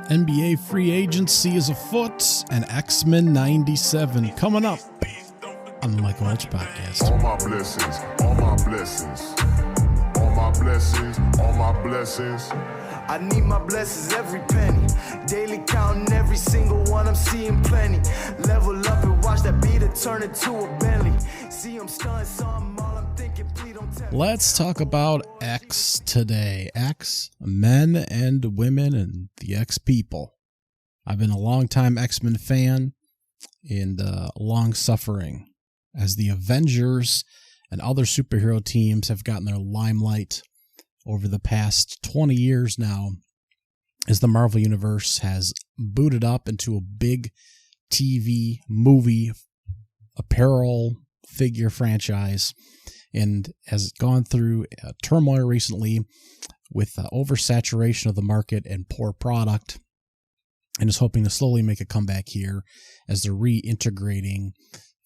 NBA free agency is afoot, and X-Men 97 coming up on the Mike Welch Podcast. All my blessings, all my blessings, all my blessings, all my blessings. I need my blessings every penny. Daily counting every single one, I'm seeing plenty. Level up and watch that beat turn into a Bentley. See I'm stunning, so I'm all I'm thinking, please don't tell me. Let's talk about X today. X, men and women and the X people. I've been a longtime X-Men fan and long-suffering as the Avengers and other superhero teams have gotten their limelight over the past 20 years now, as the Marvel Universe has booted up into a big TV, movie, apparel, figure franchise, and has gone through turmoil recently with oversaturation of the market and poor product, and is hoping to slowly make a comeback here as they're reintegrating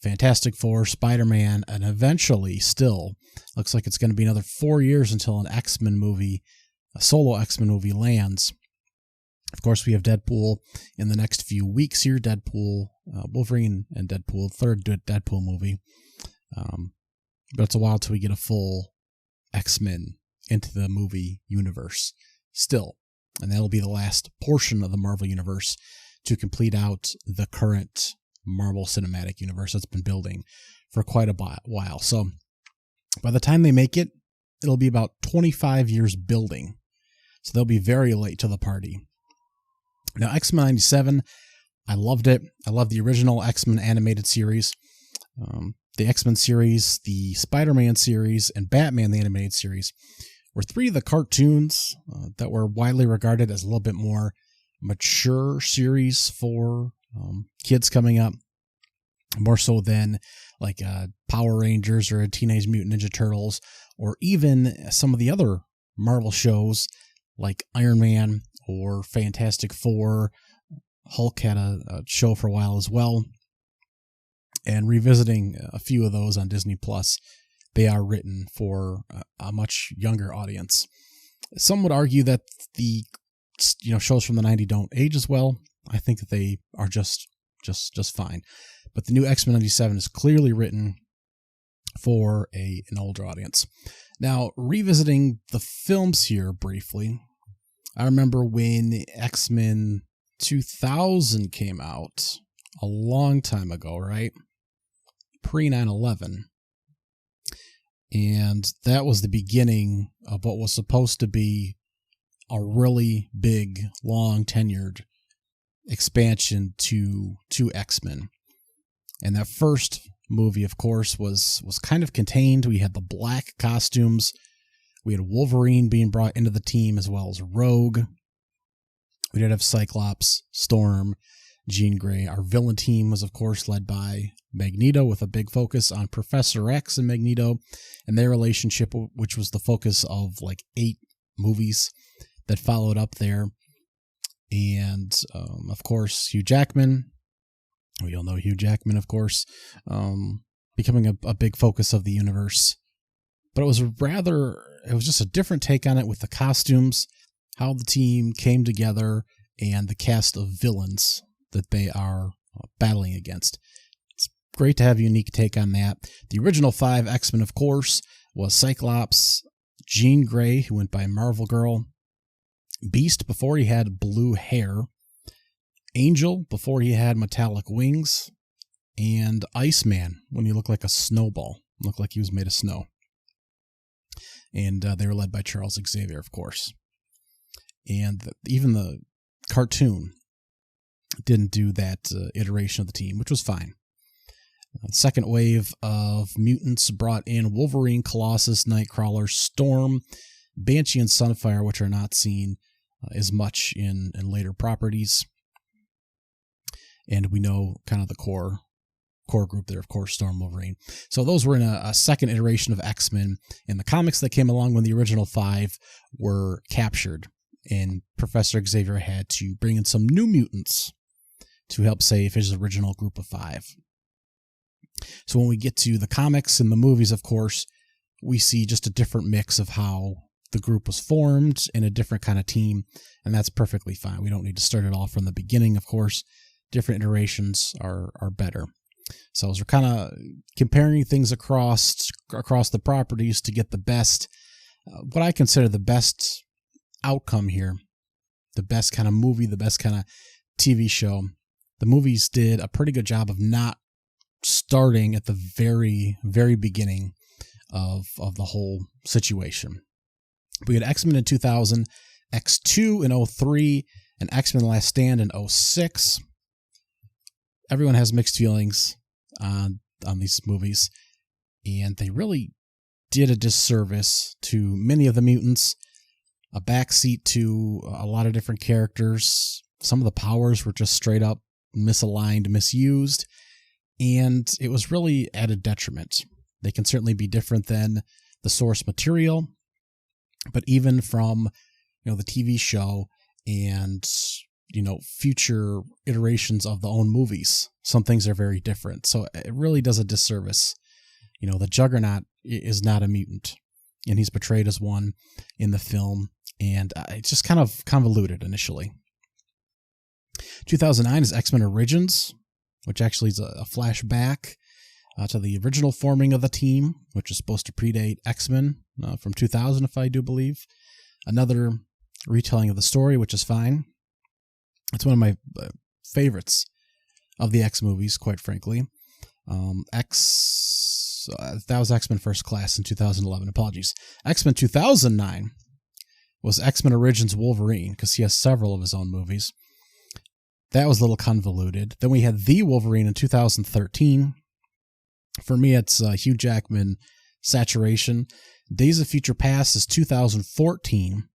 Fantastic Four, Spider-Man, and eventually still looks like it's going to be another 4 years until an X-Men movie, a solo X-Men movie lands. Of course, we have Deadpool in the next few weeks here. Deadpool, Wolverine and Deadpool, third Deadpool movie. But it's a while till we get a full X-Men into the movie universe still. And that'll be the last portion of the Marvel Universe to complete out the current Marvel Cinematic Universe that's been building for quite a while. So by the time they make it, it'll be about 25 years building. So they'll be very late to the party. Now, X-Men 97, I loved it. I love the original X-Men animated series. The X-Men series, the Spider-Man series, and Batman the animated series were three of the cartoons that were widely regarded as a little bit more mature series for kids coming up, more so than like Power Rangers or Teenage Mutant Ninja Turtles, or even some of the other Marvel shows like Iron Man or Fantastic Four. Hulk had a show for a while as well. And revisiting a few of those on Disney Plus, they are written for a much younger audience. Some would argue that the shows from the 90s don't age as well. I think that they are just fine. But the new X-Men 97 is clearly written for an older audience. Now, revisiting the films here briefly, I remember when X-Men 2000 came out a long time ago, right? Pre 9/11. And that was the beginning of what was supposed to be a really big, long tenured expansion to X-Men. And that first movie, of course, was kind of contained. We had the black costumes. We had Wolverine being brought into the team, as well as Rogue. We did have Cyclops, Storm, Jean Grey. Our villain team was, of course, led by Magneto, with a big focus on Professor X and Magneto and their relationship, which was the focus of like 8 movies that followed up there. And, of course, Hugh Jackman. We all know Hugh Jackman, of course, becoming a big focus of the universe. But it was just a different take on it with the costumes, how the team came together, and the cast of villains that they are battling against. It's great to have a unique take on that. The original 5 X-Men, of course, was Cyclops, Jean Grey, who went by Marvel Girl, Beast before he had blue hair, Angel before he had metallic wings, and Iceman when he looked like a snowball, looked like he was made of snow. And they were led by Charles Xavier, of course. And even the cartoon didn't do that iteration of the team, which was fine. Second wave of mutants brought in Wolverine, Colossus, Nightcrawler, Storm, Banshee, and Sunfire, which are not seen as much in later properties. And we know kind of the core group there, of course, Storm, Wolverine. So those were in a second iteration of X-Men. In the comics that came along when the original 5 were captured, and Professor Xavier had to bring in some new mutants to help save his original group of 5. So when we get to the comics and the movies, of course, we see just a different mix of how the group was formed in a different kind of team, and that's perfectly fine. We don't need to start it all from the beginning, of course. Different iterations are better. So as we're kind of comparing things across the properties to get the best, what I consider the best outcome here, the best kind of movie, the best kind of TV show, the movies did a pretty good job of not starting at the very, very beginning of the whole situation. We had X-Men in 2000, X2 in 2003, and X-Men The Last Stand in 2006. Everyone has mixed feelings on these movies, and they really did a disservice to many of the mutants, a backseat to a lot of different characters. Some of the powers were just straight up misaligned, misused, and it was really at a detriment. They can certainly be different than the source material, but even from, the TV show and, future iterations of the own movies, some things are very different. So it really does a disservice. The Juggernaut is not a mutant, and he's portrayed as one in the film, and it's just kind of convoluted initially. 2009 is X-Men Origins, which actually is a flashback to the original forming of the team, which is supposed to predate X-Men from 2000, if I do believe. Another retelling of the story, which is fine. It's one of my favorites of the X movies, quite frankly. That was X-Men First Class in 2011. Apologies. X-Men 2009 was X-Men Origins Wolverine, because he has several of his own movies. That was a little convoluted. Then we had The Wolverine in 2013. For me, it's Hugh Jackman saturation. Days of Future Past is 2014.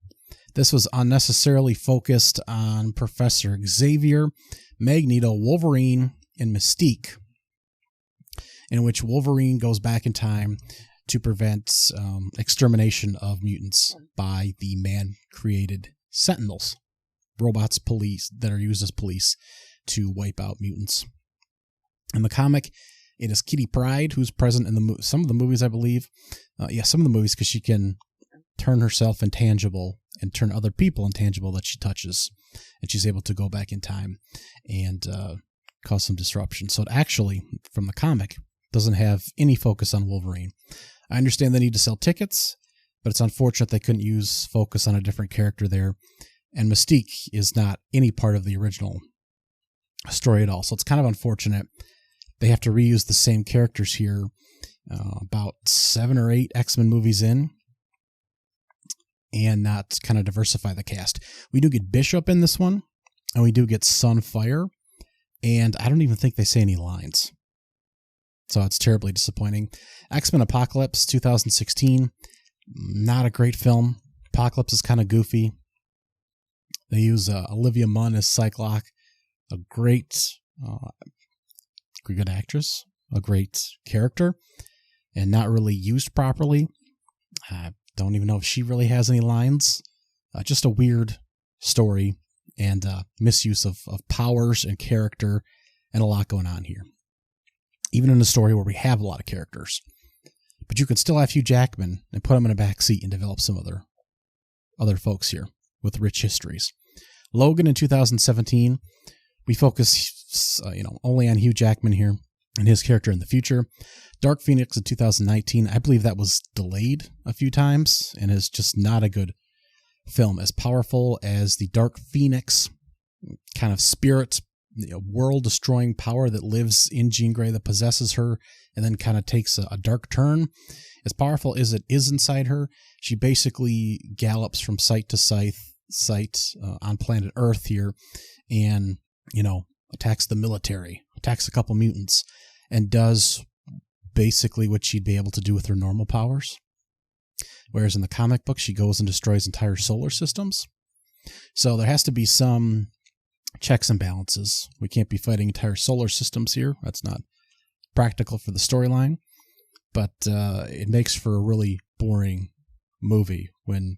This was unnecessarily focused on Professor Xavier, Magneto, Wolverine, and Mystique, in which Wolverine goes back in time to prevent extermination of mutants by the man-created Sentinels, robots, police that are used as police to wipe out mutants. In the comic, it is Kitty Pryde who's present in some of the movies, I believe. Some of the movies, because she can turn herself intangible and turn other people intangible that she touches, and she's able to go back in time and cause some disruption. So it actually, from the comic, doesn't have any focus on Wolverine. I understand they need to sell tickets, but it's unfortunate they couldn't use focus on a different character there. And Mystique is not any part of the original story at all. So it's kind of unfortunate. They have to reuse the same characters here about 7 or 8 X-Men movies in, and not kind of diversify the cast. We do get Bishop in this one, and we do get Sunfire, and I don't even think they say any lines. So it's terribly disappointing. X-Men Apocalypse 2016, not a great film. Apocalypse is kind of goofy. They use Olivia Munn as Cyclops, a great, good actress, a great character, and not really used properly. I don't even know if she really has any lines. Just a weird story and misuse of powers and character, and a lot going on here. Even in a story where we have a lot of characters. But you can still have Hugh Jackman and put him in a back seat and develop some other folks here with rich histories. Logan in 2017, we focus only on Hugh Jackman here and his character in the future. Dark Phoenix in 2019, I believe that was delayed a few times and is just not a good film. As powerful as the Dark Phoenix kind of spirit, world-destroying power that lives in Jean Grey, that possesses her and then kind of takes a dark turn, as powerful as it is inside her, she basically gallops from site to site on planet Earth here and, attacks the military, attacks a couple mutants, and does basically what she'd be able to do with her normal powers. Whereas in the comic book, she goes and destroys entire solar systems. So there has to be some checks and balances. We can't be fighting entire solar systems here. That's not practical for the storyline. But it makes for a really boring movie when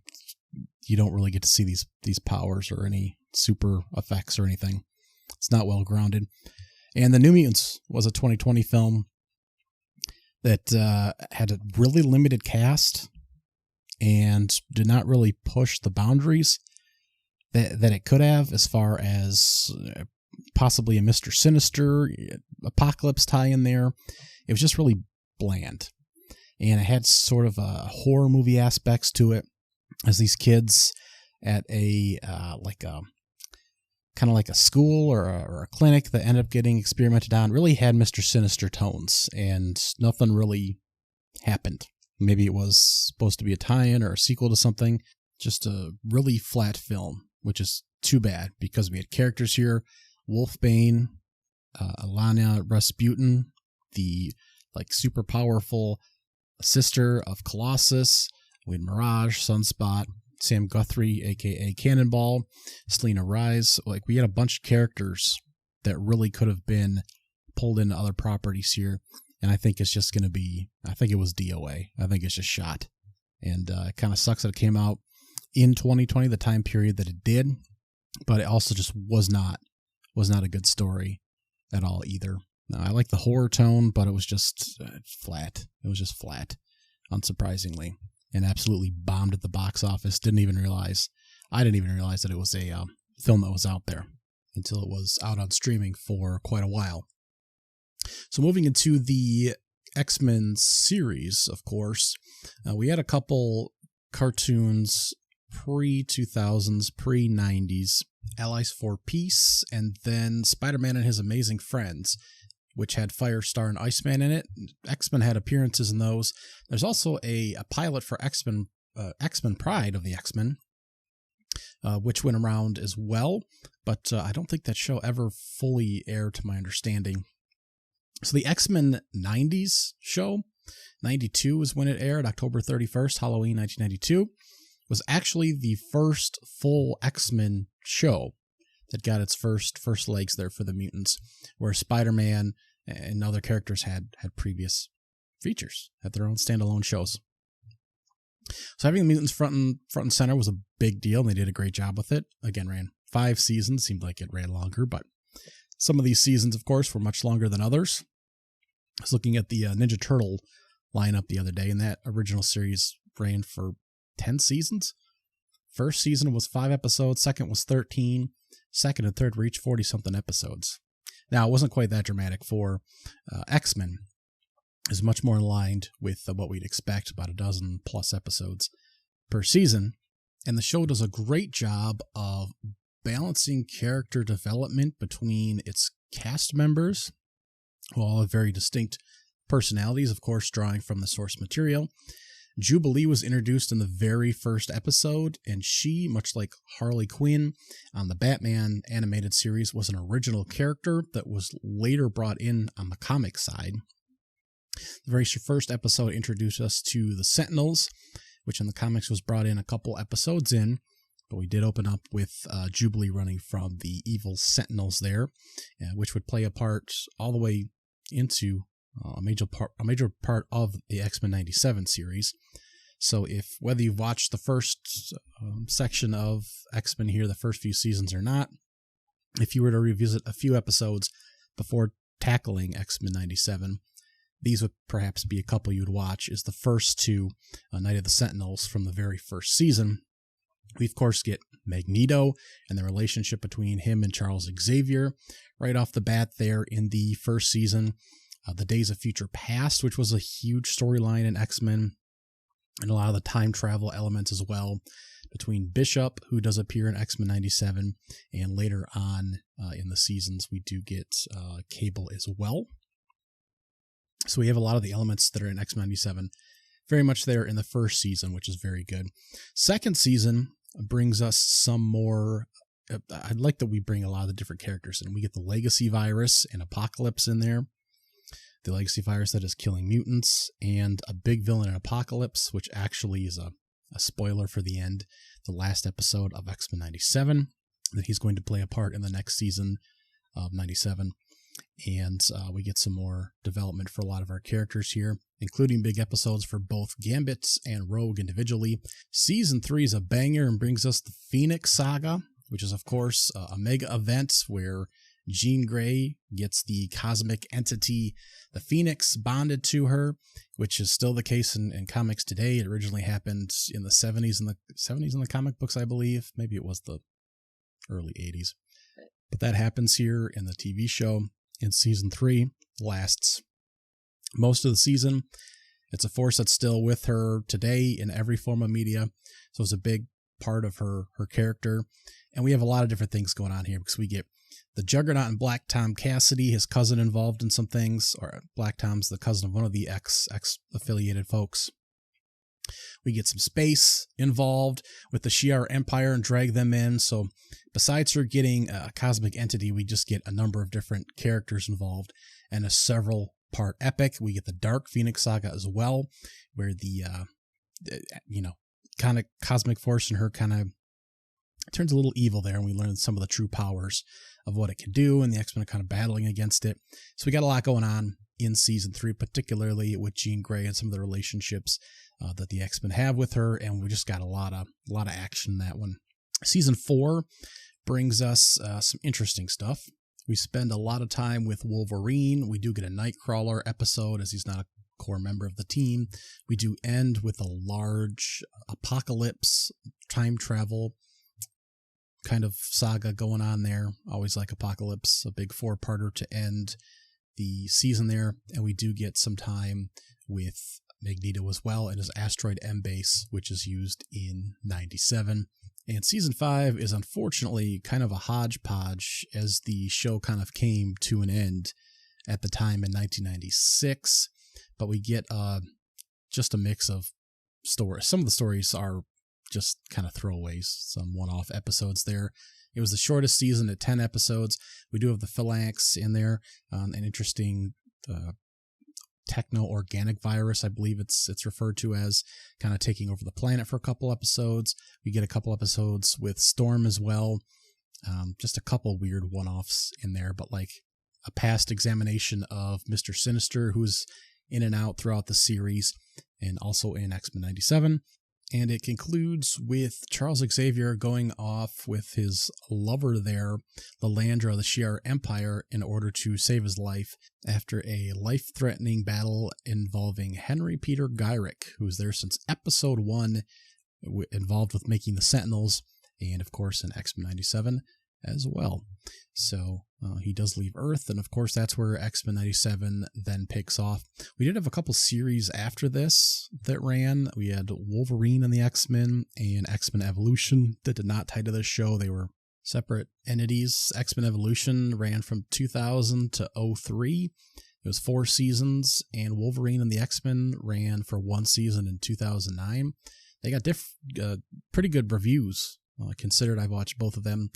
you don't really get to see these powers or any super effects or anything. It's not well grounded. And The New Mutants was a 2020 film that had a really limited cast and did not really push the boundaries that it could have, as far as possibly a Mr. Sinister Apocalypse tie in there. It was just really bland, and it had sort of a horror movie aspects to it, as these kids at a kind of like a school or a clinic that ended up getting experimented on really had Mr. Sinister tones, and nothing really happened. Maybe it was supposed to be a tie-in or a sequel to something. Just a really flat film, which is too bad, because we had characters here: Wolfbane, Alana Rasputin, the super powerful sister of Colossus. We had Mirage, Sunspot, Sam Guthrie, aka Cannonball, Selena Rise. We had a bunch of characters that really could have been pulled into other properties here. And I think it's just going to be, I think it was DOA. I think it's just shot. And it kind of sucks that it came out in 2020, the time period that it did. But it also just was not a good story at all either. Now, I like the horror tone, but it was just flat. It was just flat, unsurprisingly. And absolutely bombed at the box office. I didn't even realize that it was a film that was out there until it was out on streaming for quite a while. So moving into the X-Men series, of course, we had a couple cartoons pre-2000s, pre-90s, Allies for Peace, and then Spider-Man and His Amazing Friends, which had Firestar and Iceman in it. X-Men had appearances in those. There's also a pilot for X-Men Pride of the X-Men, which went around as well, but I don't think that show ever fully aired to my understanding. So the X-Men 90s show, 92 is when it aired, October 31st, Halloween 1992, was actually the first full X-Men show that got its first legs there for the mutants, where Spider-Man and other characters had previous features, had their own standalone shows. So having the mutants front and center was a big deal, and they did a great job with it. Again, ran 5 seasons, seemed like it ran longer, but some of these seasons, of course, were much longer than others. I was looking at the Ninja Turtle lineup the other day, and that original series ran for 10 seasons. First season was 5 episodes, second was 13, second and third were each 40-something episodes. Now, it wasn't quite that dramatic for X-Men. It was much more aligned with what we'd expect, about a dozen plus episodes per season. And the show does a great job of balancing character development between its cast members, who all have very distinct personalities, of course, drawing from the source material. Jubilee was introduced in the very first episode, and she, much like Harley Quinn on the Batman animated series, was an original character that was later brought in on the comic side. The very first episode introduced us to the Sentinels, which in the comics was brought in a couple episodes in, but we did open up with Jubilee running from the evil Sentinels there, which would play a part all the way into a major part of the X-Men 97 series. So whether you've watched the first section of X-Men here, the first few seasons or not, if you were to revisit a few episodes before tackling X-Men 97, these would perhaps be a couple you'd watch, is the first 2, Night of the Sentinels from the very first season. We, of course, get Magneto and the relationship between him and Charles Xavier right off the bat there in the first season. The Days of Future Past, which was a huge storyline in X-Men, and a lot of the time travel elements as well, between Bishop, who does appear in X-Men 97, and later on in the seasons we do get Cable as well. So we have a lot of the elements that are in X-Men 97 very much there in the first season, which is very good. Second season brings us some more. I'd like that we bring a lot of the different characters in. We get the Legacy Virus and Apocalypse in there. The Legacy Virus that is killing mutants, and a big villain in Apocalypse, which actually is a spoiler for the end, the last episode of X-Men 97, that he's going to play a part in the next season of 97. And we get some more development for a lot of our characters here, including big episodes for both Gambit and Rogue individually. Season 3 is a banger and brings us the Phoenix Saga, which is, of course, a mega event where Jean Grey gets the cosmic entity, the Phoenix, bonded to her, which is still the case in comics today. It originally happened in the 70s in the comic books, I believe. Maybe it was the early 80s. But that happens here in the TV show in season 3. Lasts most of the season. It's a force that's still with her today in every form of media. So it's a big part of her character. And we have a lot of different things going on here because we get the Juggernaut and Black Tom Cassidy, his cousin, involved in some things. Or Black Tom's the cousin of one of the ex-affiliated folks. We get some space involved with the Shi'ar Empire and drag them in. So besides her getting a cosmic entity, we just get a number of different characters involved and a several-part epic. We get the Dark Phoenix Saga as well, where the kind of cosmic force in her kind of turns a little evil there, and we learn some of the true powers of what it can do, and the X-Men are kind of battling against it. So we got a lot going on in season 3, particularly with Jean Grey and some of the relationships that the X-Men have with her, and we just got a lot of action in that one. Season 4 brings us some interesting stuff. We spend a lot of time with Wolverine. We do get a Nightcrawler episode, as he's not a core member of the team. We do end with a large apocalypse, time travel kind of saga going on there. Always like Apocalypse, a big 4-parter to end the season there. And we do get some time with Magneto as well and his Asteroid M base, which is used in 97. And season 5 is unfortunately kind of a hodgepodge, as the show kind of came to an end at the time in 1996. But we get just a mix of stories. Some of the stories are just kind of throwaways, some one-off episodes there. It was the shortest season at 10 episodes. We do have the Phalanx in there, an interesting techno-organic virus, I believe it's referred to as, kind of taking over the planet for a couple episodes. We get a couple episodes with Storm as well. Just a couple weird one-offs in there, but like a past examination of Mr. Sinister, who's in and out throughout the series, and also in X-Men 97. And it concludes with Charles Xavier going off with his lover there, Lilandra of the Shi'ar Empire, in order to save his life after a life-threatening battle involving Henry Peter Gyrick, who was there since episode 1, involved with making the Sentinels, and of course in X-Men 97 as well. So he does leave Earth, and of course that's where X-Men 97 then picks off. We did have a couple series after this that ran. We had Wolverine and the X-Men and X-Men Evolution that did not tie to this show. They were separate entities. X-Men Evolution ran from 2000 to 03. It was 4 seasons, and Wolverine and the X-Men ran for 1 season in 2009. They got pretty good reviews. Considered I've watched both of them.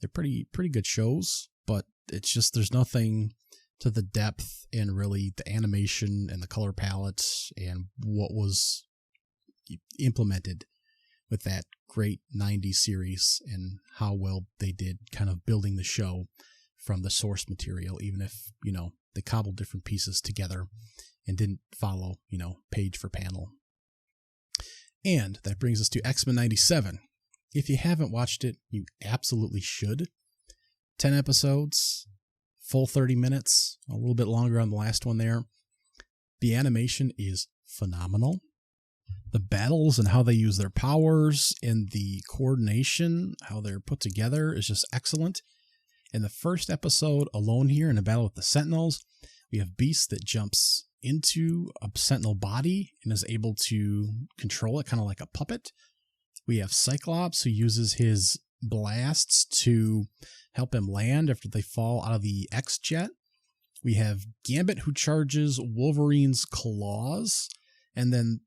They're pretty good shows, but it's just there's nothing to the depth and really the animation and the color palette and what was implemented with that great 90s series and how well they did kind of building the show from the source material, even if, they cobbled different pieces together and didn't follow, page for panel. And that brings us to X-Men 97. If you haven't watched it, you absolutely should. 10 episodes, full 30 minutes, a little bit longer on the last one there. The animation is phenomenal. The battles and how they use their powers and the coordination, how they're put together, is just excellent. In the first episode alone here, in a battle with the Sentinels, we have Beast that jumps into a Sentinel body and is able to control it, kind of like a puppet. We have Cyclops, who uses his blasts to help him land after they fall out of the X-Jet. We have Gambit, who charges Wolverine's claws and then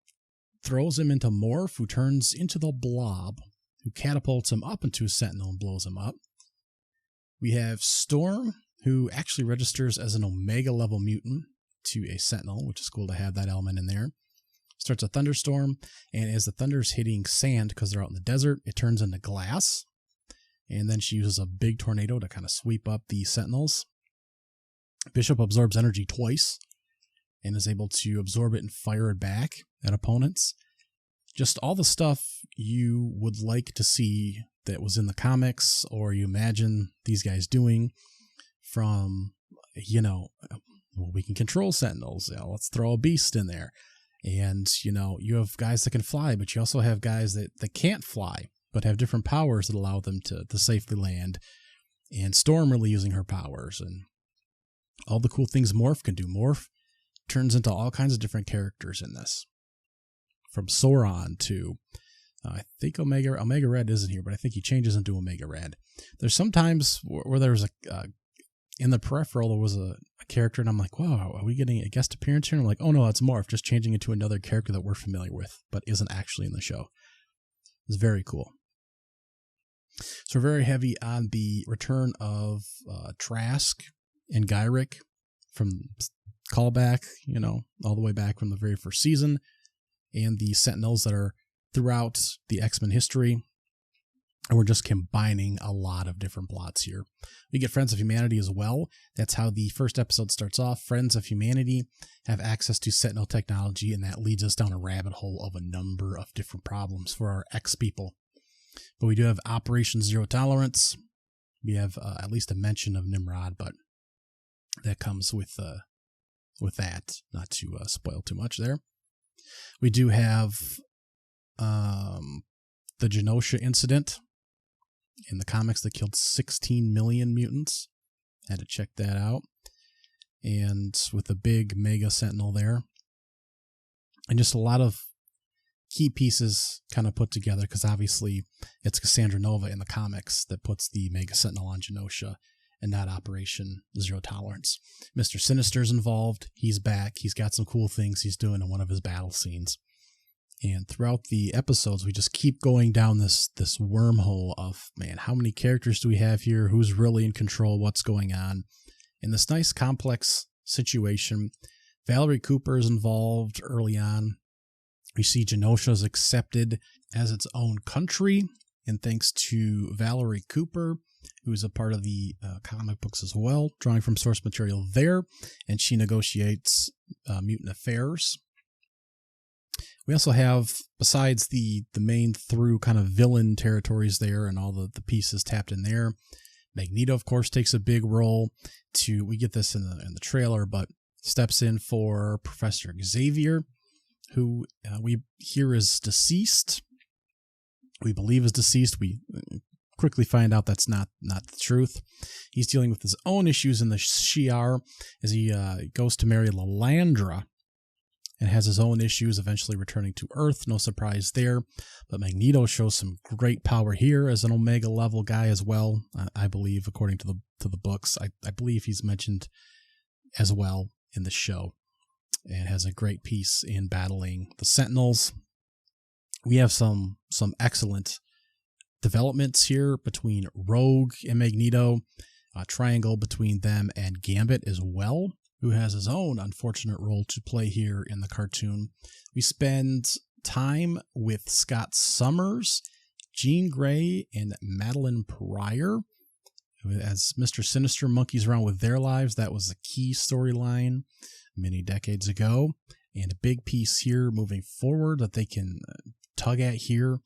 throws him into Morph, who turns into the Blob, who catapults him up into a Sentinel and blows him up. We have Storm, who actually registers as an Omega-level mutant to a Sentinel, which is cool to have that element in there. Starts a thunderstorm, and as the thunder's hitting sand, because they're out in the desert, it turns into glass. And then she uses a big tornado to kind of sweep up the Sentinels. Bishop absorbs energy twice, and is able to absorb it and fire it back at opponents. Just all the stuff you would like to see that was in the comics, or you imagine these guys doing. from, we can control Sentinels. Let's throw a beast in there. And, you have guys that can fly, but you also have guys that can't fly, but have different powers that allow them to safely land. And Storm really using her powers and all the cool things Morph can do. Morph turns into all kinds of different characters in this. From Sauron to, I think Omega Red isn't here, but I think he changes into Omega Red. There's sometimes where there's in the peripheral, there was a character, and I'm like, wow, are we getting a guest appearance here? And I'm like, oh no, it's Morph, just changing into another character that we're familiar with, but isn't actually in the show. It's very cool. So we're very heavy on the return of Trask and Gyrick from callback, all the way back from the very first season, and the Sentinels that are throughout the X-Men history. And we're just combining a lot of different plots here. We get Friends of Humanity as well. That's how the first episode starts off. Friends of Humanity have access to Sentinel technology, and that leads us down a rabbit hole of a number of different problems for our X-people. But we do have Operation Zero Tolerance. We have at least a mention of Nimrod, but that comes with that. Not to spoil too much there. We do have the Genosha incident in the comics that killed 16 million mutants. Had to check that out. And with the big Mega Sentinel there. And just a lot of key pieces kind of put together, because obviously it's Cassandra Nova in the comics that puts the Mega Sentinel on Genosha and not Operation Zero Tolerance. Mr. Sinister's involved. He's back. He's got some cool things he's doing in one of his battle scenes. And throughout the episodes, we just keep going down this wormhole of, man, how many characters do we have here? Who's really in control? What's going on? In this nice, complex situation, Valerie Cooper is involved early on. We see Genosha is accepted as its own country, and thanks to Valerie Cooper, who is a part of the comic books as well, drawing from source material there, and she negotiates mutant affairs. We also have, besides the main through kind of villain territories there and all the pieces tapped in there, Magneto, of course, takes a big role we get this in the trailer, but steps in for Professor Xavier, who we hear is deceased. We believe is deceased. We quickly find out that's not the truth. He's dealing with his own issues in the Shi'ar as he goes to marry Lilandra, and has his own issues, eventually returning to Earth. No surprise there. But Magneto shows some great power here as an Omega level guy as well. I believe, according to the books, I believe he's mentioned as well in the show, and has a great piece in battling the Sentinels. We have some excellent developments here between Rogue and Magneto, a triangle between them and Gambit as well, who has his own unfortunate role to play here in the cartoon. We spend time with Scott Summers, Jean Grey, and Madeline Pryor. As Mr. Sinister monkeys around with their lives, that was a key storyline many decades ago. And a big piece here moving forward that they can tug at here.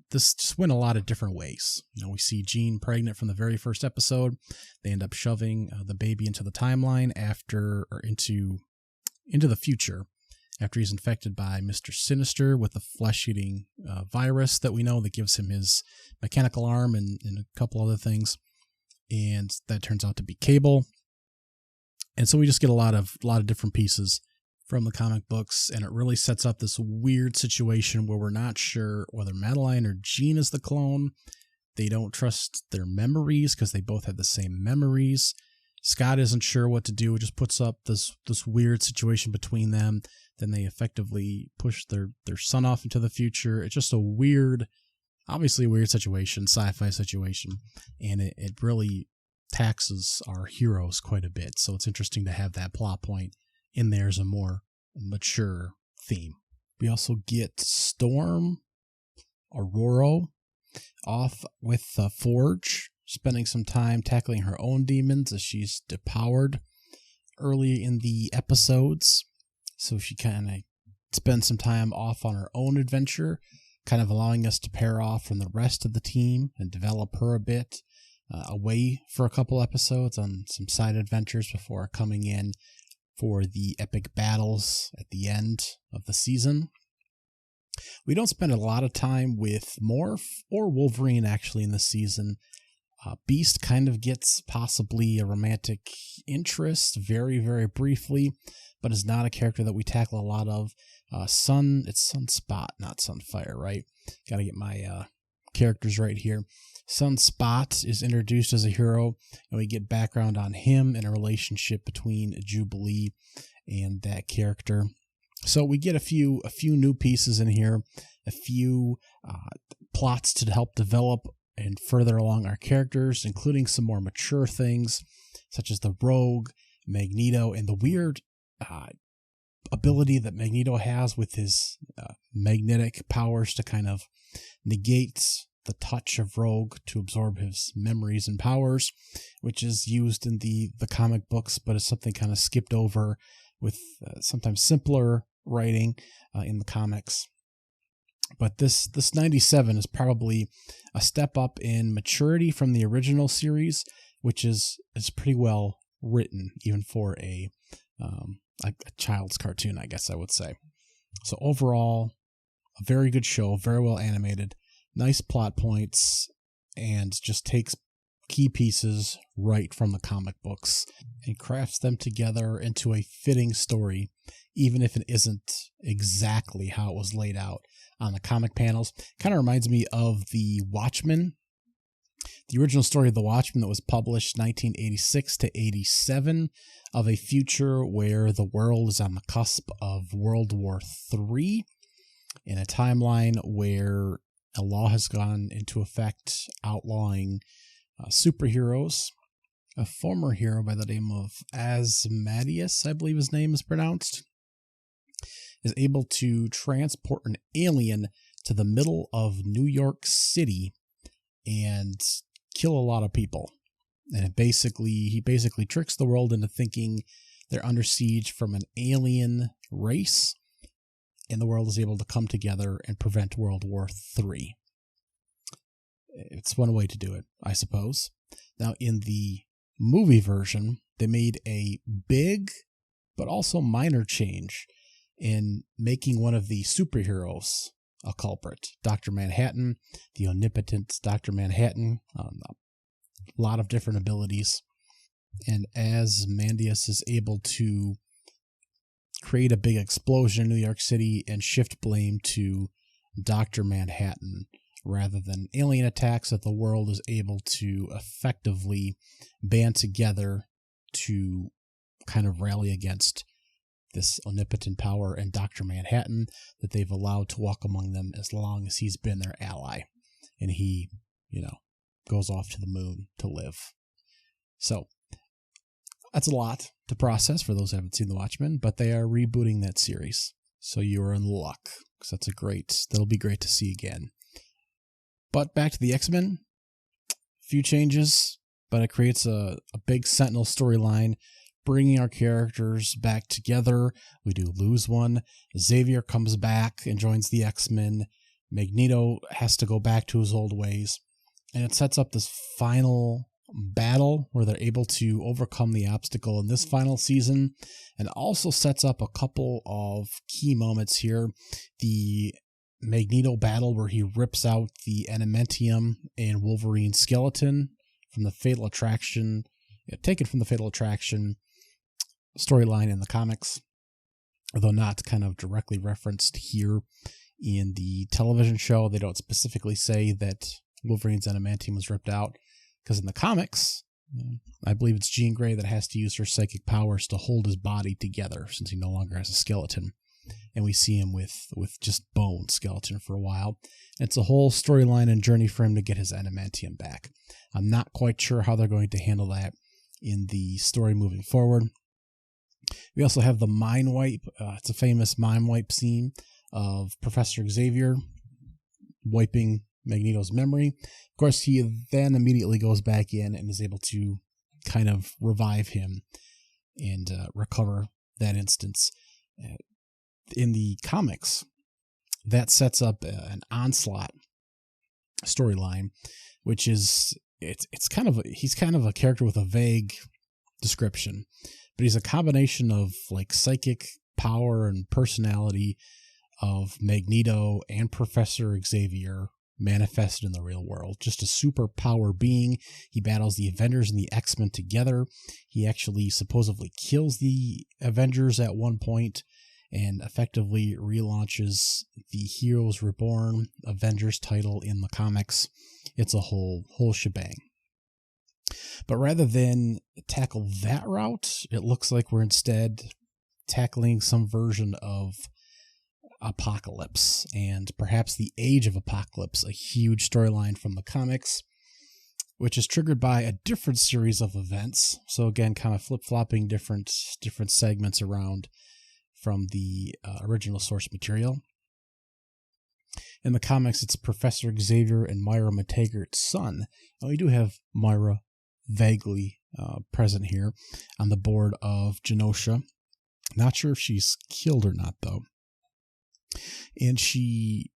This went a lot of different ways. We see Jean pregnant from the very first episode. They end up shoving the baby into the timeline into the future after he's infected by Mr. Sinister with the flesh-eating virus that we know that gives him his mechanical arm and a couple other things. And that turns out to be Cable. And so we just get a lot of different pieces from the comic books, and it really sets up this weird situation where we're not sure whether Madeline or Jean is the clone. They don't trust their memories because they both have the same memories. Scott isn't sure what to do. It just puts up this weird situation between them. Then they effectively push their son off into the future. It's just obviously a weird situation, sci-fi situation, and it really taxes our heroes quite a bit. So it's interesting to have that plot point in there as a more mature theme. We also get Storm, Aurora, off with Forge, spending some time tackling her own demons as she's depowered early in the episodes. So she kind of spends some time off on her own adventure, kind of allowing us to pair off from the rest of the team and develop her a bit. away for a couple episodes on some side adventures before coming in for the epic battles at the end of the season. We don't spend a lot of time with Morph or Wolverine actually in this season. Beast kind of gets possibly a romantic interest very, very briefly, but is not a character that we tackle a lot of. It's Sunspot, not Sunfire, right? Got to get my characters right here. Sunspot is introduced as a hero, and we get background on him and a relationship between Jubilee and that character. So we get a few new pieces in here, a few plots to help develop and further along our characters, including some more mature things, such as the Rogue, Magneto, and the weird ability that Magneto has with his magnetic powers to kind of negate the touch of Rogue to absorb his memories and powers, which is used in the comic books, but is something kind of skipped over with sometimes simpler writing in the comics. But this 97 is probably a step up in maturity from the original series, which is pretty well written, even for a child's cartoon, I guess I would say. So overall, a very good show, very well animated, nice plot points, and just takes key pieces right from the comic books and crafts them together into a fitting story, even if it isn't exactly how it was laid out on the comic panels. Kind of reminds me of The Watchmen, the original story of The Watchmen that was published 1986 to 87, of a future where the world is on the cusp of World War III, in a timeline where a law has gone into effect outlawing superheroes. A former hero by the name of Asmodeus, I believe his name is pronounced, is able to transport an alien to the middle of New York City and kill a lot of people. And he basically tricks the world into thinking they're under siege from an alien race, and the world is able to come together and prevent World War III. It's one way to do it, I suppose. Now, in the movie version, they made a big but also minor change in making one of the superheroes a culprit. Dr. Manhattan, the omnipotent Dr. Manhattan, a lot of different abilities. And Asmodeus is able to create a big explosion in New York City and shift blame to Dr. Manhattan, rather than alien attacks, that the world is able to effectively band together to kind of rally against this omnipotent power and Dr. Manhattan that they've allowed to walk among them as long as he's been their ally. And he, goes off to the moon to live. So that's a lot to process for those who haven't seen The Watchmen, but they are rebooting that series. So you're in luck, because that'll be great to see again. But back to the X-Men, a few changes, but it creates a big Sentinel storyline, bringing our characters back together. We do lose one. Xavier comes back and joins the X-Men. Magneto has to go back to his old ways. And it sets up this final battle where they're able to overcome the obstacle in this final season, and also sets up a couple of key moments here. The Magneto battle where he rips out the adamantium and Wolverine skeleton from the Fatal Attraction, taken from the Fatal Attraction storyline in the comics, although not kind of directly referenced here in the television show. They don't specifically say that Wolverine's adamantium was ripped out, because in the comics, I believe it's Jean Grey that has to use her psychic powers to hold his body together, since he no longer has a skeleton. And we see him with just bone skeleton for a while. It's a whole storyline and journey for him to get his adamantium back. I'm not quite sure how they're going to handle that in the story moving forward. We also have the mind wipe. It's a famous mind wipe scene of Professor Xavier wiping Magneto's memory. Of course, he then immediately goes back in and is able to kind of revive him and recover that instance. In the comics, that sets up an Onslaught storyline, which is he's kind of a character with a vague description, but he's a combination of like psychic power and personality of Magneto and Professor Xavier manifested in the real world. Just a super power being. He battles the Avengers and the X-Men together. He actually supposedly kills the Avengers at one point and effectively relaunches the Heroes Reborn Avengers title in the comics. It's a whole shebang. But rather than tackle that route, it looks like we're instead tackling some version of Apocalypse, and perhaps the Age of Apocalypse, a huge storyline from the comics, which is triggered by a different series of events. So again, kind of flip-flopping different segments around from the original source material. In the comics, it's Professor Xavier and Myra McTaggart's son. And we do have Myra vaguely present here on the board of Genosha. Not sure if she's killed or not, though. And she's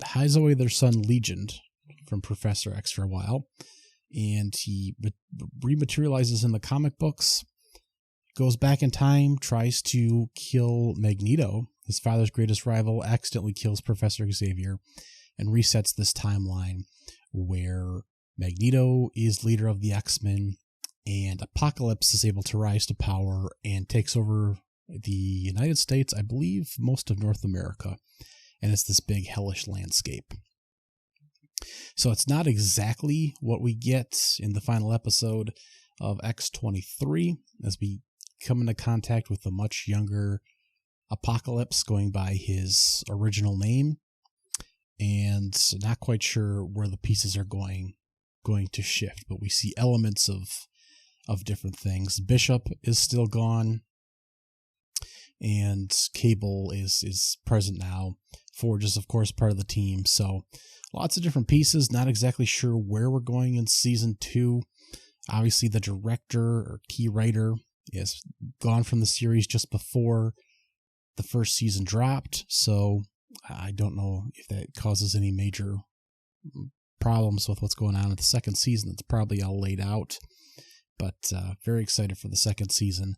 hides away their son Legion from Professor X for a while, and he rematerializes in the comic books, goes back in time, tries to kill Magneto, his father's greatest rival, accidentally kills Professor Xavier, and resets this timeline where Magneto is leader of the X-Men, and Apocalypse is able to rise to power and takes over the United States, I believe most of North America, and it's this big hellish landscape. So it's not exactly what we get in the final episode of X-23, as we come into contact with a much younger Apocalypse going by his original name, and not quite sure where the pieces are going to shift, but we see elements of different things. Bishop is still gone, and Cable is present now. Forge is, of course, part of the team. So lots of different pieces. Not exactly sure where we're going in season 2. Obviously, the director or key writer is gone from the series just before the first season dropped. So I don't know if that causes any major problems with what's going on in the second season. It's probably all laid out. But very excited for the second season.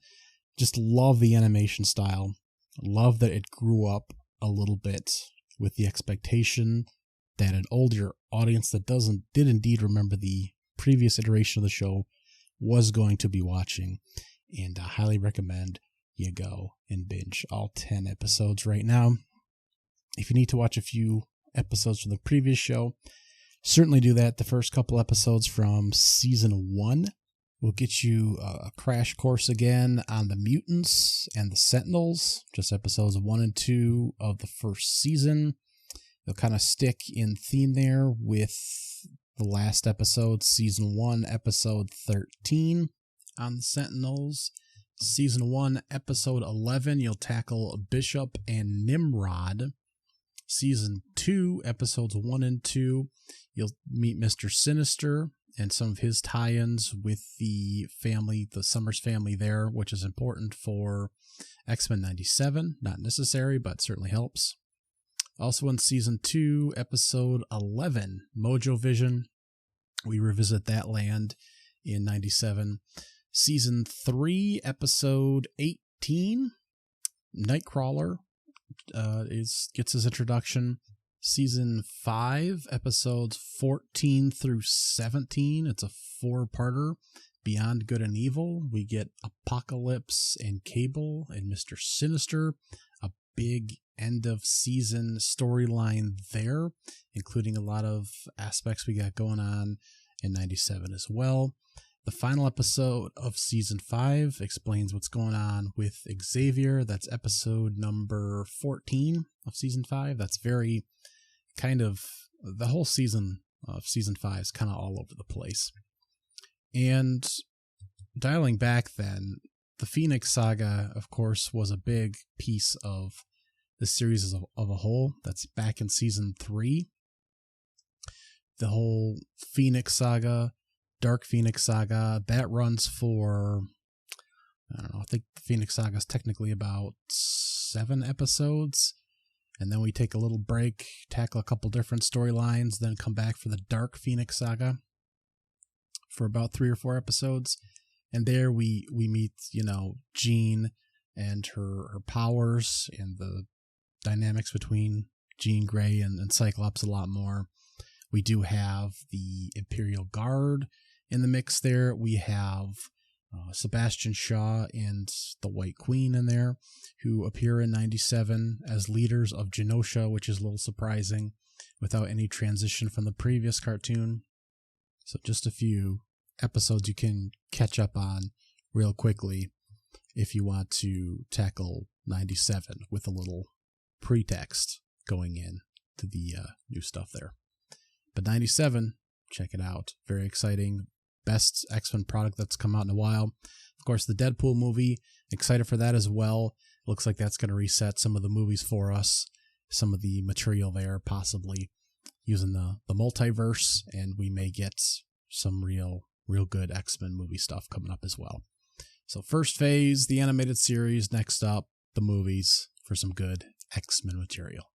Just love the animation style. Love that it grew up a little bit with the expectation that an older audience that did indeed remember the previous iteration of the show was going to be watching. And I highly recommend you go and binge all 10 episodes right now. If you need to watch a few episodes from the previous show, certainly do that. The first couple episodes from season 1 will get you a crash course again on the mutants and the Sentinels, just episodes 1 and 2 of the first season. They'll kind of stick in theme there with the last episode, season 1, episode 13 on the Sentinels. Season 1, episode 11, you'll tackle Bishop and Nimrod. Season 2, episodes 1 and 2, you'll meet Mr. Sinister and some of his tie-ins with the family, the Summers family there, which is important for X-Men 97. Not necessary, but certainly helps. Also in Season 2, Episode 11, Mojo Vision. We revisit that land in 97. Season 3, Episode 18, Nightcrawler gets his introduction. Season 5, episodes 14 through 17. It's a 4-parter. Beyond Good and Evil. We get Apocalypse and Cable and Mr. Sinister. A big end of season storyline there, including a lot of aspects we got going on in 97 as well. The final episode of season 5 explains what's going on with Xavier. That's episode number 14 of season 5. That's very kind of, the whole season of season 5 is kind of all over the place. And dialing back then, the Phoenix Saga, of course, was a big piece of the series as of a whole. That's back in season 3. The whole Phoenix Saga, Dark Phoenix Saga, that runs for, I don't know, I think the Phoenix Saga is technically about 7 episodes. And then we take a little break, tackle a couple different storylines, then come back for the Dark Phoenix Saga. for about 3 or 4 episodes. And there we meet, Jean and her powers and the dynamics between Jean Grey and Cyclops a lot more. We do have the Imperial Guard in the mix there. We have Sebastian Shaw and the White Queen in there, who appear in 97 as leaders of Genosha, which is a little surprising, without any transition from the previous cartoon. So just a few episodes you can catch up on real quickly if you want to tackle 97 with a little pretext going in to the new stuff there. But 97, check it out. Very exciting. Best X-Men product that's come out in a while. Of course, the Deadpool movie, excited for that as well. Looks like that's going to reset some of the movies for us, some of the material there, possibly using the multiverse, and we may get some real good X-Men movie stuff coming up as well. So first phase, the animated series. Next up, the movies for some good X-Men material.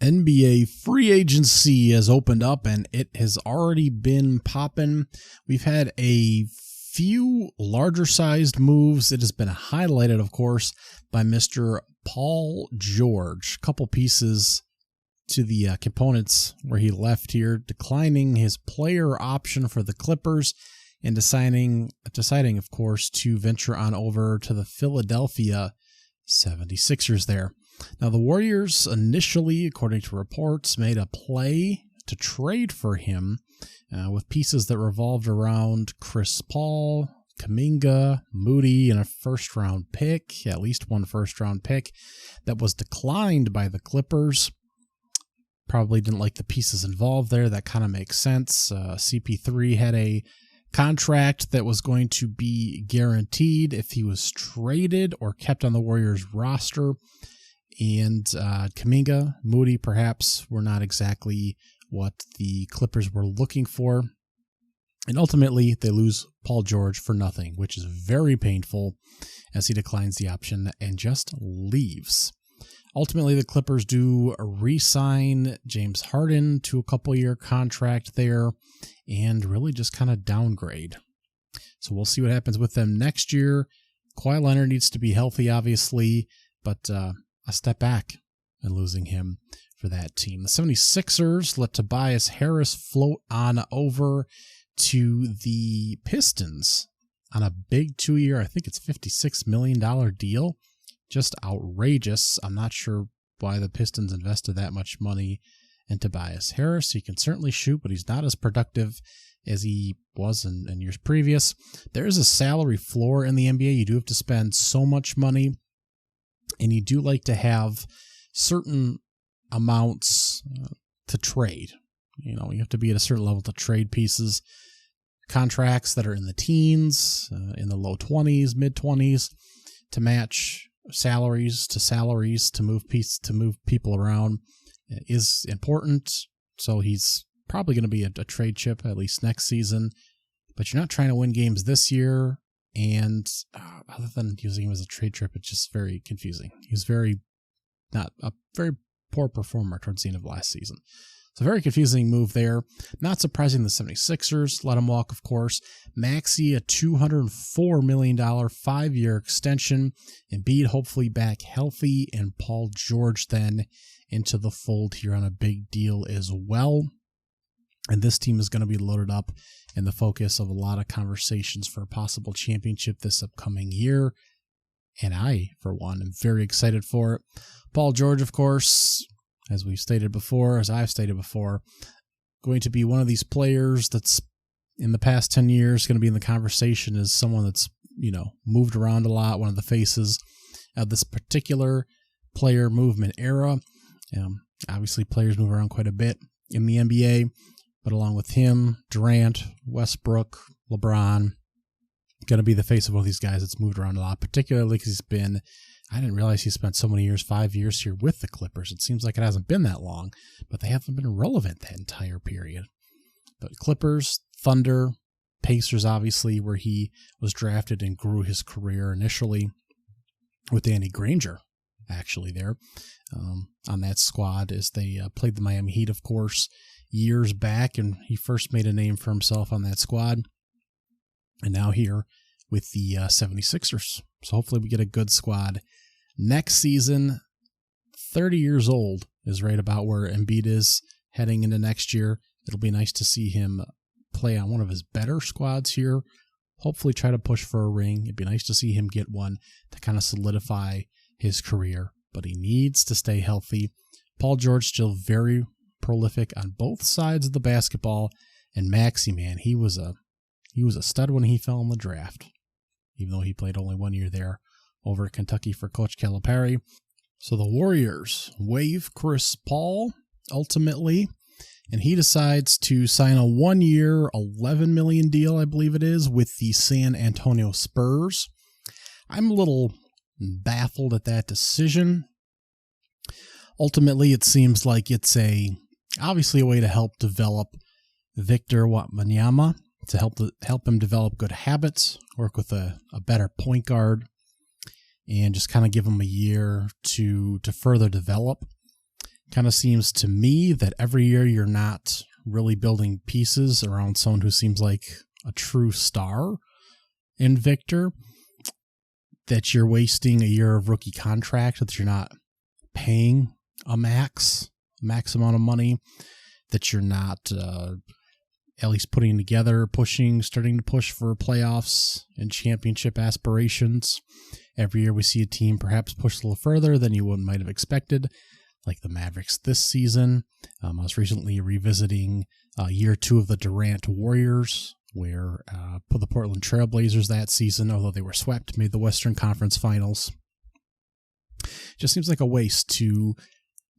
NBA free agency has opened up and it has already been popping. We've had a few larger sized moves. It has been highlighted, of course, by Mr. Paul George. A couple pieces to the components where he left here, declining his player option for the Clippers and deciding, of course, to venture on over to the Philadelphia 76ers there. Now, the Warriors initially, according to reports, made a play to trade for him with pieces that revolved around Chris Paul, Kuminga, Moody, and a first-round pick, at least one first-round pick, that was declined by the Clippers. Probably didn't like the pieces involved there. That kind of makes sense. CP3 had a contract that was going to be guaranteed if he was traded or kept on the Warriors roster. And Kuminga, Moody, perhaps, were not exactly what the Clippers were looking for. And ultimately, they lose Paul George for nothing, which is very painful as he declines the option and just leaves. Ultimately, the Clippers do re-sign James Harden to a couple-year contract there and really just kind of downgrade. So we'll see what happens with them next year. Kawhi Leonard needs to be healthy, obviously, but a step back in losing him for that team. The 76ers let Tobias Harris float on over to the Pistons on a big 2-year, I think it's $56 million deal. Just outrageous. I'm not sure why the Pistons invested that much money in Tobias Harris. He can certainly shoot, but he's not as productive as he was in years previous. There is a salary floor in the NBA. You do have to spend so much money, and you do like to have certain amounts to trade. You have to be at a certain level to trade pieces. Contracts that are in the teens, in the low 20s, mid 20s, to match salaries to move people around is important. So he's probably going to be a trade chip at least next season, but you're not trying to win games this year. And other than using him as a trade chip, it's just very confusing. He was not a very poor performer towards the end of last season. So very confusing move there. Not surprising the 76ers let him walk, of course. Maxey, a $204 million 5-year extension. Embiid hopefully back healthy. And Paul George then into the fold here on a big deal as well. And this team is going to be loaded up in the focus of a lot of conversations for a possible championship this upcoming year. And I, for one, am very excited for it. Paul George, of course, as I've stated before, going to be one of these players that's in the past 10 years going to be in the conversation as someone that's, moved around a lot, one of the faces of this particular player movement era. Obviously, players move around quite a bit in the NBA, but along with him, Durant, Westbrook, LeBron, going to be the face of both these guys that's moved around a lot, particularly because I didn't realize he spent so many years, 5 years here with the Clippers. It seems like it hasn't been that long, but they haven't been relevant that entire period. But Clippers, Thunder, Pacers, obviously, where he was drafted and grew his career initially with Danny Granger actually, there on that squad as they played the Miami Heat, of course, years back, and he first made a name for himself on that squad, and now here with the 76ers. So hopefully we get a good squad next season. 30 years old is right about where Embiid is heading into next year. It'll be nice to see him play on one of his better squads here. Hopefully try to push for a ring. It'd be nice to see him get one to kind of solidify his career, but he needs to stay healthy. Paul George still very prolific on both sides of the basketball, and Maxey, man, he was a stud when he fell in the draft, even though he played only 1 year there over at Kentucky for Coach Calipari. So the Warriors waive Chris Paul ultimately, and he decides to sign a 1 year, $11 million deal, I believe it is, with the San Antonio Spurs. I'm a little baffled at that decision. Ultimately, it seems like it's obviously a way to help develop Victor Wembanyama, to help him develop good habits, work with a better point guard, and just kind of give him a year to further develop. Kind of seems to me that every year you're not really building pieces around someone who seems like a true star in Victor, that you're wasting a year of rookie contract, that you're not paying a max amount of money, that you're not at least putting together, starting to push for playoffs and championship aspirations. Every year we see a team perhaps push a little further than you might have expected, like the Mavericks this season. I was recently revisiting year 2 of the Durant Warriors, where the Portland Trailblazers that season, although they were swept, made the Western Conference Finals. Just seems like a waste to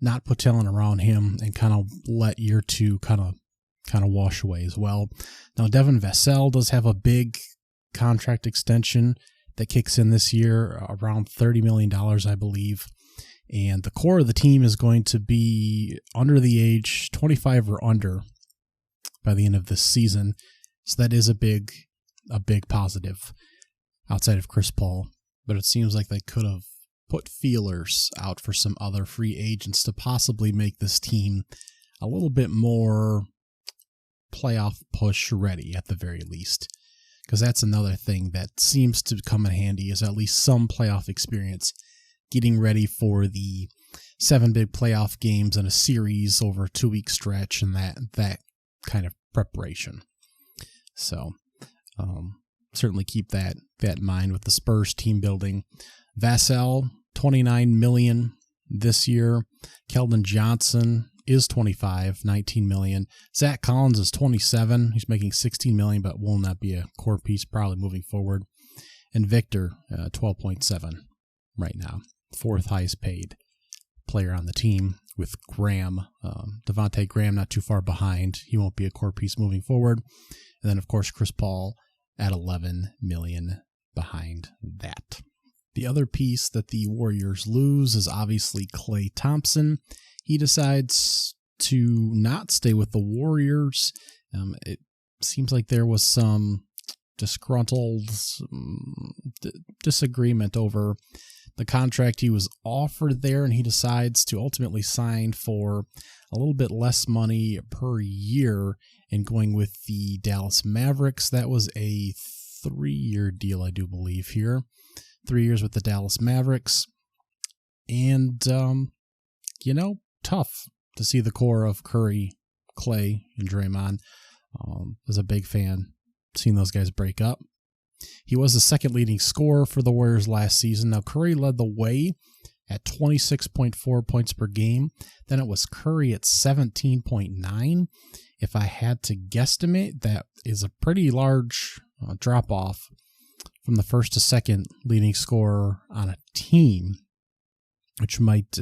not put talent around him and kind of let year 2 kind of wash away as well. Now, Devin Vassell does have a big contract extension that kicks in this year, around $30 million, I believe. And the core of the team is going to be under the age 25 or under by the end of this season. So that is a big positive outside of Chris Paul. But it seems like they could have put feelers out for some other free agents to possibly make this team a little bit more playoff push ready at the very least. Because that's another thing that seems to come in handy, is at least some playoff experience, getting ready for the 7 big playoff games in a series over a 2-week stretch, and that kind of preparation. So certainly keep that in mind with the Spurs team building. Vassell, $29 million this year. Keldon Johnson is 25, $19 million. Zach Collins is 27. He's making $16 million, but will not be a core piece probably moving forward. And Victor, 12.7 right now, 4th highest paid player on the team, with Graham, Devontae Graham, not too far behind. He won't be a core piece moving forward. And then, of course, Chris Paul at $11 million behind that. The other piece that the Warriors lose is obviously Klay Thompson. He decides to not stay with the Warriors. It seems like there was some disgruntled disagreement over the contract he was offered there, and he decides to ultimately sign for a little bit less money per year and going with the Dallas Mavericks. That was a 3-year deal, I do believe here. 3 years with the Dallas Mavericks. And, tough to see the core of Curry, Klay, and Draymond. Was a big fan seeing those guys break up. He was the second leading scorer for the Warriors last season. Now, Curry led the way at 26.4 points per game. Then it was Curry at 17.9. If I had to guesstimate, that is a pretty large drop-off from the first to second leading scorer on a team, which might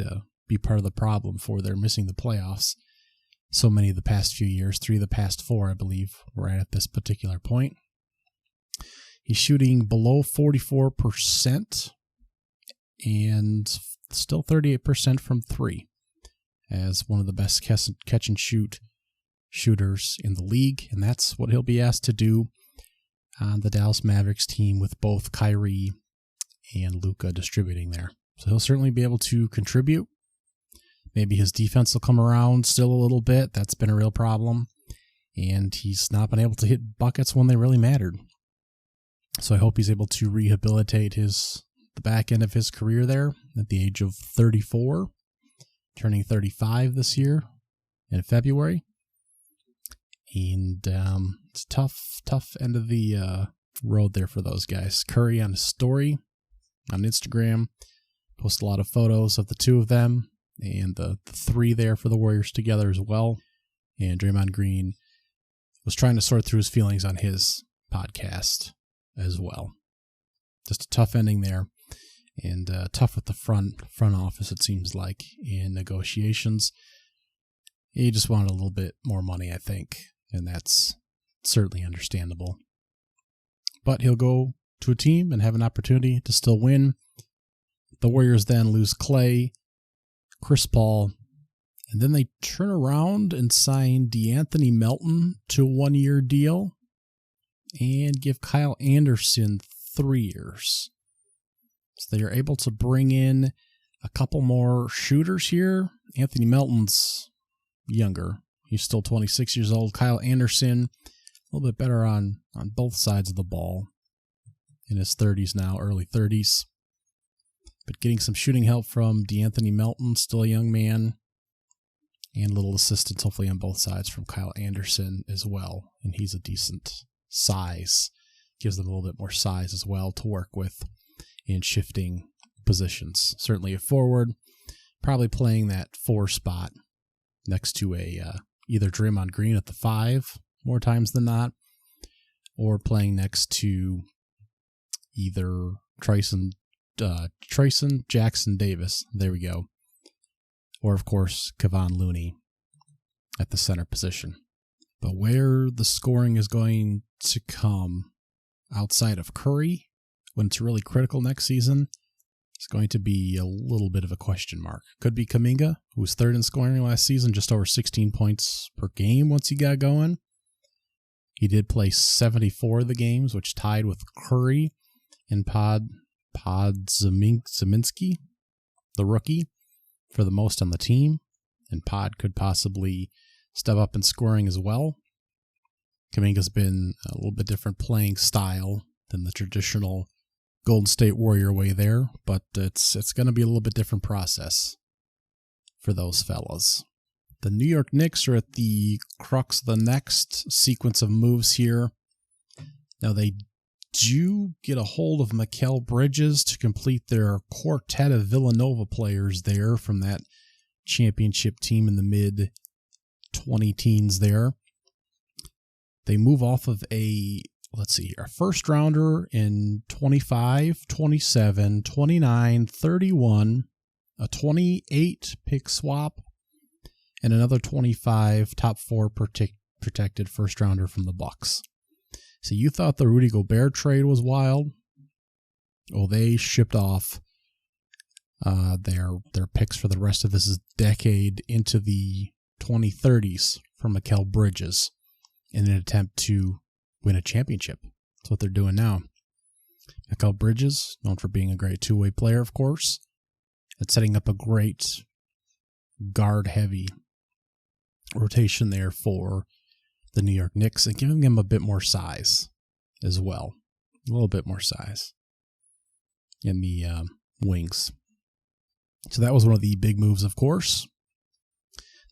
be part of the problem for their missing the playoffs so many of the past few years. 3 of the past 4, I believe, were at this particular point. He's shooting below 44% and still 38% from 3 as one of the best catch and shoot shooters in the league. And that's what he'll be asked to do on the Dallas Mavericks team with both Kyrie and Luka distributing there. So he'll certainly be able to contribute. Maybe his defense will come around still a little bit. That's been a real problem. And he's not been able to hit buckets when they really mattered. So I hope he's able to rehabilitate the back end of his career there at the age of 34, turning 35 this year in February. And it's a tough end of the road there for those guys. Curry on his story on Instagram posted a lot of photos of the two of them and the three there for the Warriors together as well. And Draymond Green was trying to sort through his feelings on his podcast as well. Just a tough ending there, and tough with the front office, it seems like, in negotiations. He just wanted a little bit more money, I think, and that's certainly understandable. But he'll go to a team and have an opportunity to still win. The Warriors then lose Klay, Chris Paul, and then they turn around and sign DeAnthony Melton to a 1-year deal and give Kyle Anderson 3 years. So they are able to bring in a couple more shooters here. Anthony Melton's younger. He's still 26 years old. Kyle Anderson, a little bit better on both sides of the ball. In his 30s now, early 30s. But getting some shooting help from DeAnthony Melton, still a young man. And little assistance, hopefully, on both sides from Kyle Anderson as well. And he's a decent size. Gives them a little bit more size as well to work with in shifting positions. Certainly a forward, probably playing that 4 spot next to either Draymond Green at the 5 more times than not, or playing next to either Trayson Jackson Davis. There we go. Or, of course, Kevon Looney at the center position. But where the scoring is going to come outside of Curry, when it's really critical next season, is going to be a little bit of a question mark. Could be Kuminga, who was 3rd in scoring last season, just over 16 points per game once he got going. He did play 74 of the games, which tied with Curry and Podziemski, the rookie, for the most on the team. And Pod could possibly step up in scoring as well. Kuminga's been a little bit different playing style than the traditional Golden State Warrior way there, but it's going to be a little bit different process for those fellas. The New York Knicks are at the crux of the next sequence of moves here. Now they do get a hold of Mikal Bridges to complete their quartet of Villanova players there from that championship team in the mid-20 teens there. They move off of a first rounder in 25, 27, 29, 31, a 28 pick swap, and another 25 top 4 protected first rounder from the Bucks. So you thought the Rudy Gobert trade was wild? Well, they shipped off their picks for the rest of this decade into the 2030s for Mikal Bridges in an attempt to win a championship. That's what they're doing now. Mikal Bridges, known for being a great two-way player, of course, and setting up a great guard-heavy rotation there for the New York Knicks and giving them a bit more size as well. A little bit more size in the wings. So that was one of the big moves, of course.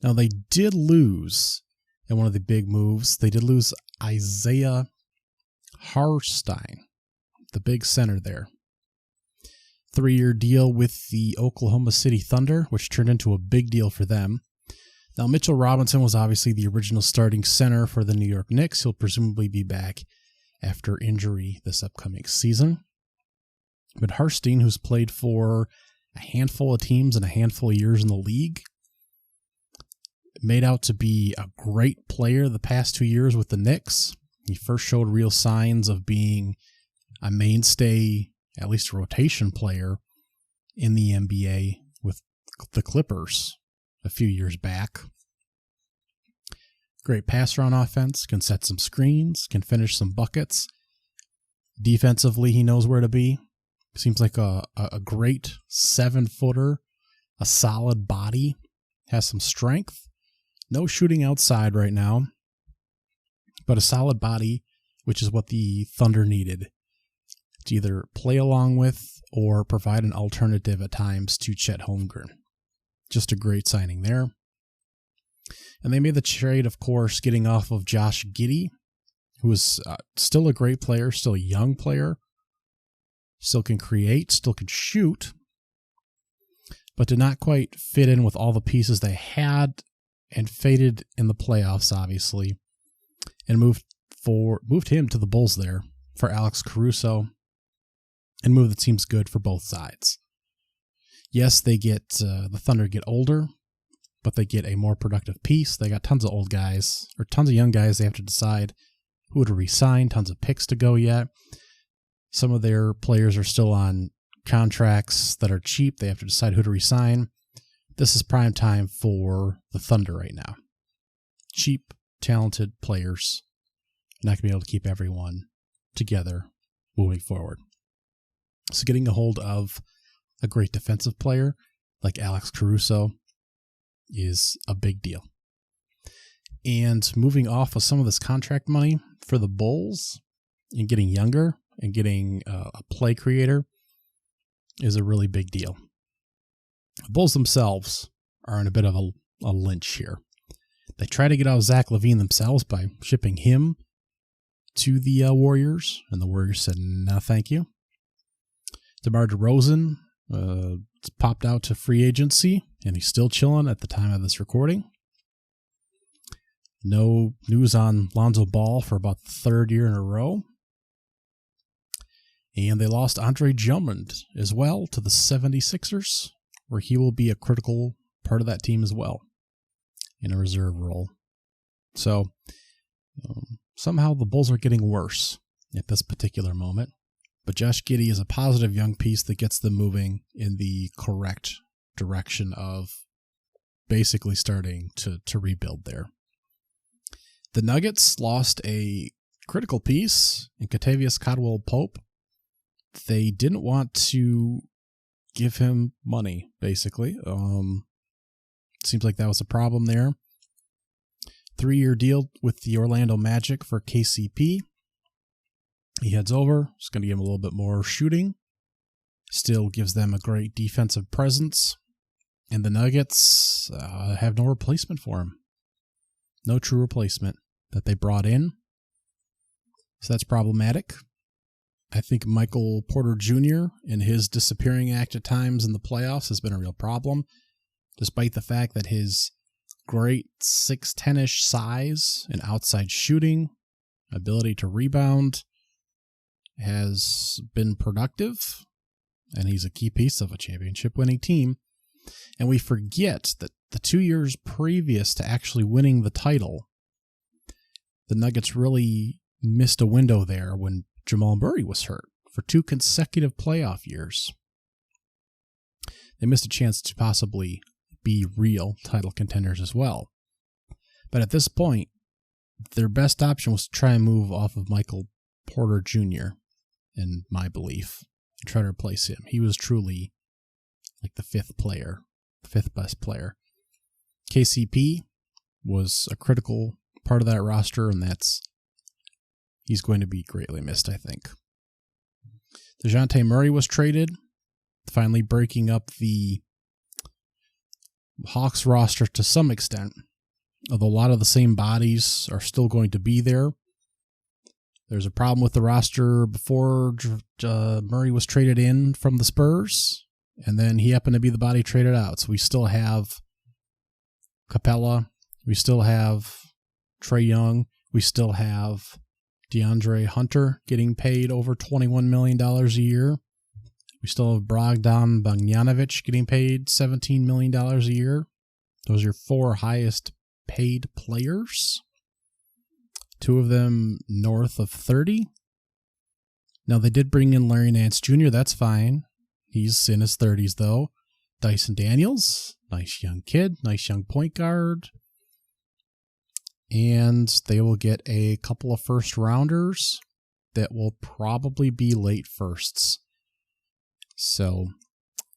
Now, they did lose, in one of the big moves, they did lose Isaiah Hartenstein, the big center there. 3-year deal with the Oklahoma City Thunder, which turned into a big deal for them. Now, Mitchell Robinson was obviously the original starting center for the New York Knicks. He'll presumably be back after injury this upcoming season. But Hartenstein, who's played for a handful of teams and a handful of years in the league, made out to be a great player the past 2 years with the Knicks. He first showed real signs of being a mainstay, at least a rotation player in the NBA with the Clippers a few years back. Great passer on offense, can set some screens, can finish some buckets. Defensively, he knows where to be. Seems like a great 7-footer, a solid body, has some strength. No shooting outside right now, but a solid body, which is what the Thunder needed to either play along with or provide an alternative at times to Chet Holmgren. Just a great signing there. And they made the trade, of course, getting off of Josh Giddey, who is still a great player, still a young player, still can create, still can shoot, but did not quite fit in with all the pieces they had and faded in the playoffs, obviously, and moved him to the Bulls there for Alex Caruso, and move that seems good for both sides. Yes, they get the Thunder get older, but they get a more productive piece. They got tons of old guys, or tons of young guys they have to decide who to re-sign, tons of picks to go yet. Some of their players are still on contracts that are cheap. They have to decide who to re-sign. This is prime time for the Thunder right now. Cheap, talented players. Not going to be able to keep everyone together moving forward. So getting a hold of a great defensive player like Alex Caruso is a big deal. And moving off of some of this contract money for the Bulls and getting younger and getting a play creator is a really big deal. The Bulls themselves are in a bit of a lynch here. They try to get out of Zach LaVine themselves by shipping him to the Warriors, and the Warriors said, no, thank you. DeMar DeRozan popped out to free agency, and he's still chilling at the time of this recording. No news on Lonzo Ball for about the third year in a row. And they lost Andre Drummond as well to the 76ers, where he will be a critical part of that team as well in a reserve role. So somehow the Bulls are getting worse at this particular moment. But Josh Giddey is a positive young piece that gets them moving in the correct direction of basically starting to rebuild there. The Nuggets lost a critical piece in Kentavious Caldwell-Pope. They didn't want to give him money, basically. Seems like that was a problem there. 3-year deal with the Orlando Magic for KCP. He heads over. It's going to give him a little bit more shooting. Still gives them a great defensive presence. And the Nuggets have no replacement for him. No true replacement that they brought in. So that's problematic. I think Michael Porter Jr. and his disappearing act at times in the playoffs has been a real problem, despite the fact that his great 6'10-ish size and outside shooting, ability to rebound, has been productive, and he's a key piece of a championship-winning team. And we forget that the 2 years previous to actually winning the title, the Nuggets really missed a window there when Jamal Murray was hurt for 2 consecutive playoff years. They missed a chance to possibly be real title contenders as well. But at this point, their best option was to try and move off of Michael Porter Jr., in my belief, and try to replace him. He was truly like the fifth best player. KCP was a critical part of that roster, and he's going to be greatly missed, I think. DeJounte Murray was traded, finally breaking up the Hawks roster to some extent, although a lot of the same bodies are still going to be there. There's a problem with the roster before Murray was traded in from the Spurs, and then he happened to be the body traded out. So we still have Capella, we still have Trae Young, we still have DeAndre Hunter getting paid over $21 million a year. We still have Bogdan Bogdanović getting paid $17 million a year. Those are your 4 highest paid players. 2 of them north of 30. Now, they did bring in Larry Nance Jr. That's fine. He's in his 30s, though. Dyson Daniels, nice young kid, nice young point guard. And they will get a couple of first-rounders that will probably be late firsts. So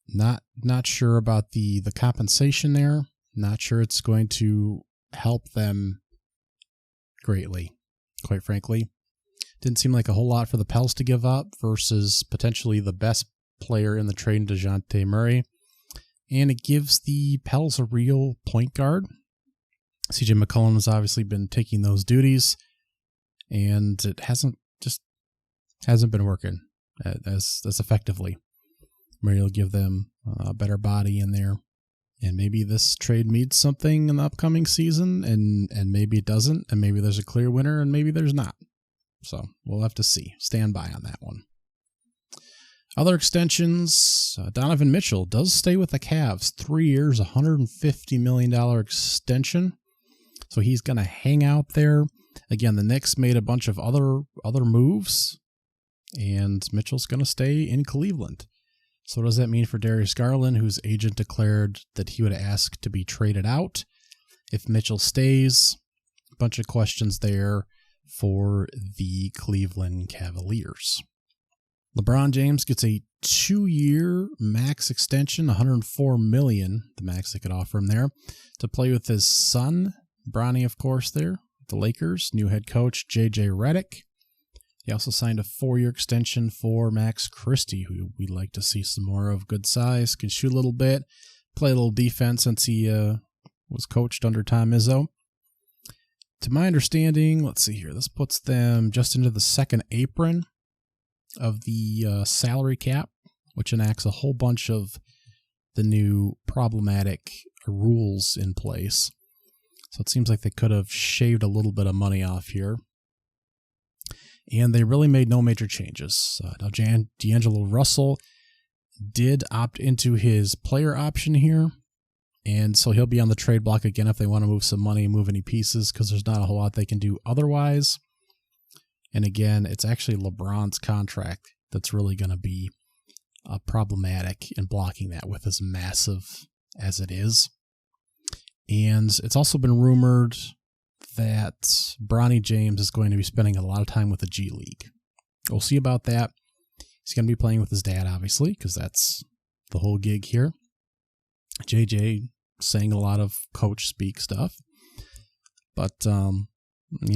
not sure about the compensation there. Not sure it's going to help them greatly, quite frankly. Didn't seem like a whole lot for the Pels to give up versus potentially the best player in the trade, DeJounte Murray. And it gives the Pels a real point guard. CJ McCollum has obviously been taking those duties, and it hasn't been working as effectively. Murray will give them a better body in there. And maybe this trade means something in the upcoming season, and maybe it doesn't, and maybe there's a clear winner, and maybe there's not. So we'll have to see. Stand by on that one. Other extensions, Donovan Mitchell does stay with the Cavs. 3 years, $150 million extension. So he's going to hang out there. Again, the Knicks made a bunch of other moves, and Mitchell's going to stay in Cleveland. So what does that mean for Darius Garland, whose agent declared that he would ask to be traded out if Mitchell stays? A bunch of questions there for the Cleveland Cavaliers. LeBron James gets a 2-year max extension, $104 million, the max they could offer him there, to play with his son, Bronny, of course, there, the Lakers, new head coach, J.J. Redick. He also signed a 4-year extension for Max Christie, who we'd like to see some more of. Good size, can shoot a little bit, play a little defense since he was coached under Tom Izzo. To my understanding, let's see here, this puts them just into the second apron of the salary cap, which enacts a whole bunch of the new problematic rules in place. So it seems like they could have shaved a little bit of money off here. And they really made no major changes. Now, D'Angelo Russell did opt into his player option here, and so he'll be on the trade block again if they want to move some money and move any pieces, because there's not a whole lot they can do otherwise. And again, it's actually LeBron's contract that's really going to be problematic in blocking that with as massive as it is. And it's also been rumored that Bronny James is going to be spending a lot of time with the G League. We'll see about that. He's going to be playing with his dad, obviously, because that's the whole gig here. JJ saying a lot of coach speak stuff. But,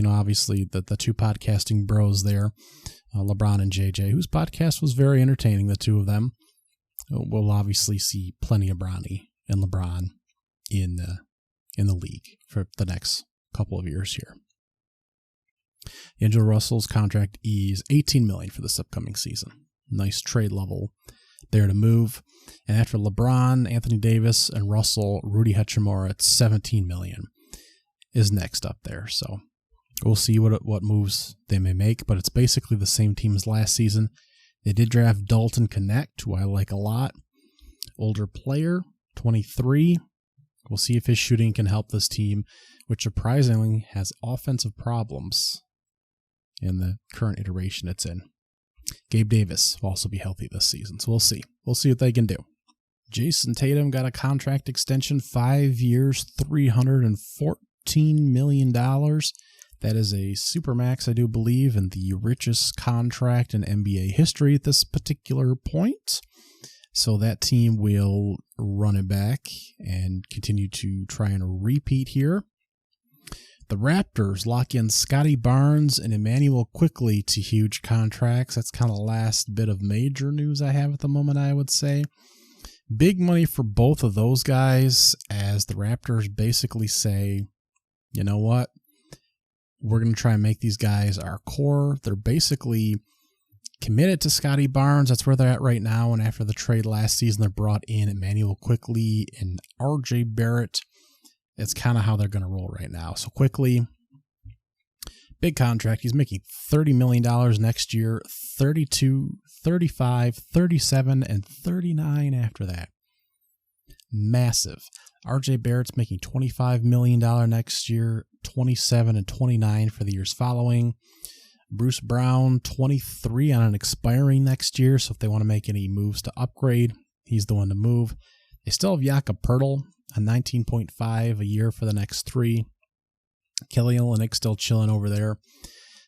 obviously the two podcasting bros there, LeBron and JJ, whose podcast was very entertaining, the two of them. We'll obviously see plenty of Bronny and LeBron in the league for the next couple of years here. D'Angelo Russell's contract is $18 million for this upcoming season. Nice trade level there to move. And after LeBron, Anthony Davis, and Russell, Rudy Hachimura at $17 million is next up there. So we'll see what moves they may make, but it's basically the same team as last season. They did draft Dalton Connect, who I like a lot. Older player, 23. We'll see if his shooting can help this team, which surprisingly has offensive problems in the current iteration it's in. Gabe Davis will also be healthy this season, so we'll see. We'll see what they can do. Jason Tatum got a contract extension, 5 years, $314 million. That is a supermax, I do believe, and the richest contract in NBA history at this particular point. So that team will run it back and continue to try and repeat here. The Raptors lock in Scotty Barnes and Emmanuel Quickley to huge contracts. That's kind of the last bit of major news I have at the moment, I would say. Big money for both of those guys, as the Raptors basically say, you know what? We're going to try and make these guys our core. They're basically committed to Scotty Barnes. That's where they're at right now. And after the trade last season, they brought in Emmanuel Quickley and RJ Barrett. It's kind of how they're going to roll right now. So Quickley, big contract. He's making $30 million next year, 32, 35, 37, and 39 after that. Massive. RJ Barrett's making $25 million next year, 27 and 29 for the years following. Bruce Brown, 23 on an expiring next year, so if they want to make any moves to upgrade, he's the one to move. They still have Jakob Poeltl, a 19.5 a year for the next 3. Kelly Olynyk still chilling over there.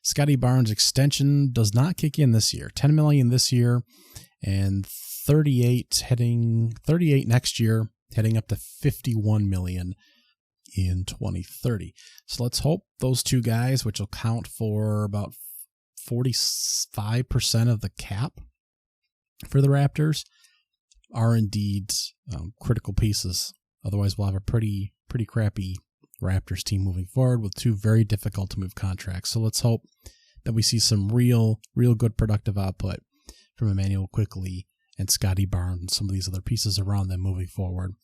Scotty Barnes' extension does not kick in this year. $10 million this year and 38 next year, heading up to $51 million in 2030. So let's hope those two guys, which will count for about 45% of the cap for the Raptors, are indeed critical pieces. Otherwise, we'll have a pretty crappy Raptors team moving forward with two very difficult to move contracts. So let's hope that we see some real good productive output from Emmanuel Quickley and Scotty Barnes and some of these other pieces around them moving forward.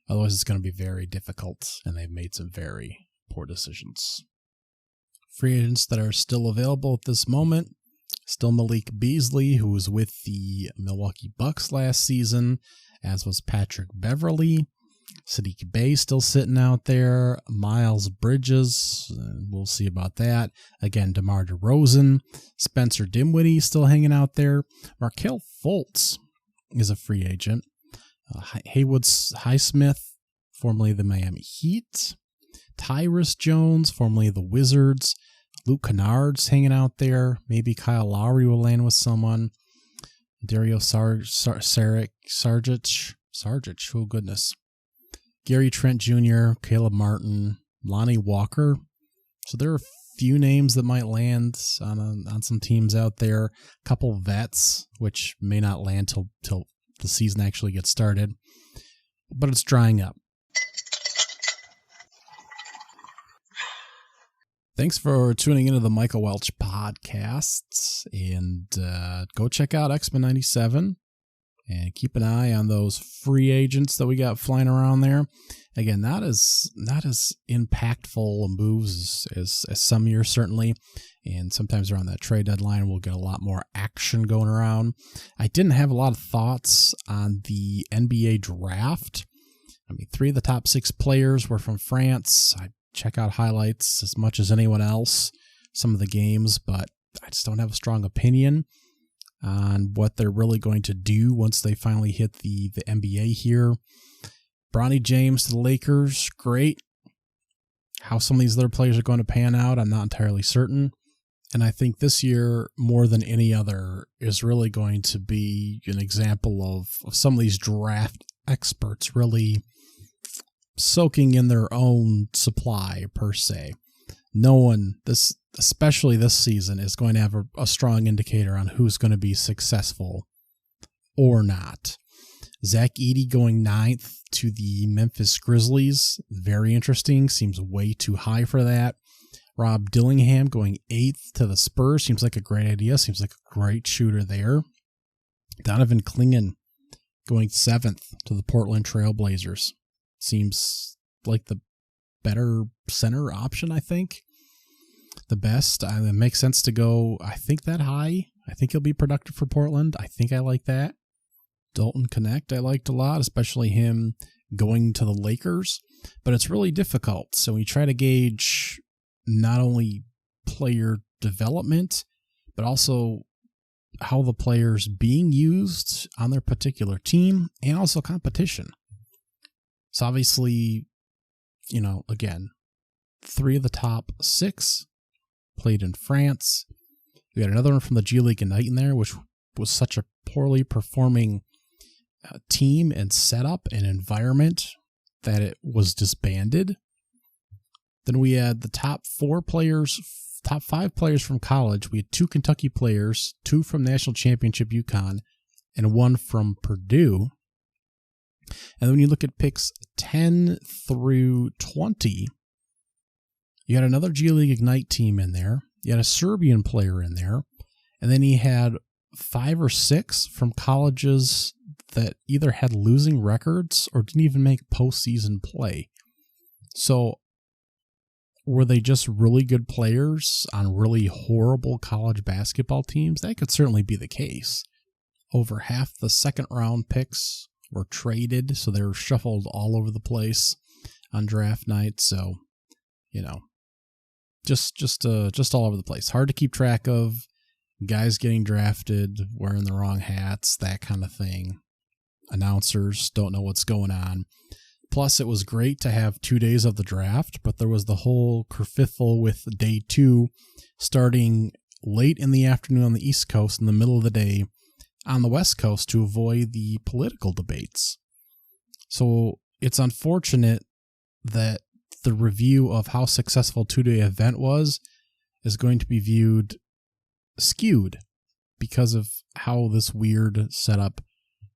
Otherwise, it's going to be very difficult, and they've made some very poor decisions. Free agents that are still available at this moment, still Malik Beasley, who was with the Milwaukee Bucks last season, as was Patrick Beverley. Saddiq Bey still sitting out there. Miles Bridges, we'll see about that. Again, DeMar DeRozan. Spencer Dinwiddie still hanging out there. Markelle Fultz is a free agent. Haywood Highsmith, formerly the Miami Heat. Tyrus Jones, formerly the Wizards. Luke Kennard's hanging out there. Maybe Kyle Lowry will land with someone. Dario Saric, Sargic, oh goodness. Gary Trent Jr., Caleb Martin, Lonnie Walker. So there are a few names that might land on some teams out there. A couple vets, which may not land till the season actually gets started. But it's drying up. Thanks for tuning into the Michael Welch podcast, and go check out X-Men 97 and keep an eye on those free agents that we got flying around there. Again, not as impactful moves as some years, certainly, and sometimes around that trade deadline we'll get a lot more action going around. I didn't have a lot of thoughts on the NBA draft. I mean, 3 of the top 6 players were from France. I check out highlights as much as anyone else, some of the games, but I just don't have a strong opinion on what they're really going to do once they finally hit the NBA here. Bronny James to the Lakers, great. How some of these other players are going to pan out, I'm not entirely certain. And I think this year, more than any other, is really going to be an example of some of these draft experts really soaking in their own supply, per se. No one, especially this season, is going to have a strong indicator on who's going to be successful or not. Zach Edey going 9th to the Memphis Grizzlies. Very interesting. Seems way too high for that. Rob Dillingham going 8th to the Spurs. Seems like a great idea. Seems like a great shooter there. Donovan Clingan going 7th to the Portland Trail Blazers. Seems like the better center option, I think. The best. It makes sense to go, I think, that high. I think he'll be productive for Portland. I think I like that. Dalton Connect I liked a lot, especially him going to the Lakers. But it's really difficult. So we try to gauge not only player development, but also how the player's being used on their particular team and also competition. So obviously, again, 3 of the top 6 played in France. We got another one from the G League Ignite in there, which was such a poorly performing team and setup and environment that it was disbanded. Then we had the top 5 players from college. We had 2 Kentucky players, 2 from National Championship UConn, and 1 from Purdue. And then when you look at picks 10 through 20, you had another G League Ignite team in there. You had a Serbian player in there. And then he had 5 or 6 from colleges that either had losing records or didn't even make postseason play. So were they just really good players on really horrible college basketball teams? That could certainly be the case. Over half the second round picks were traded, so they were shuffled all over the place on draft night. So, just all over the place. Hard to keep track of. Guys getting drafted, wearing the wrong hats, that kind of thing. Announcers don't know what's going on. Plus, it was great to have 2 days of the draft, but there was the whole kerfuffle with day 2 starting late in the afternoon on the East Coast in the middle of the day on the West Coast to avoid the political debates. So it's unfortunate that the review of how successful two-day event was is going to be viewed skewed because of how this weird setup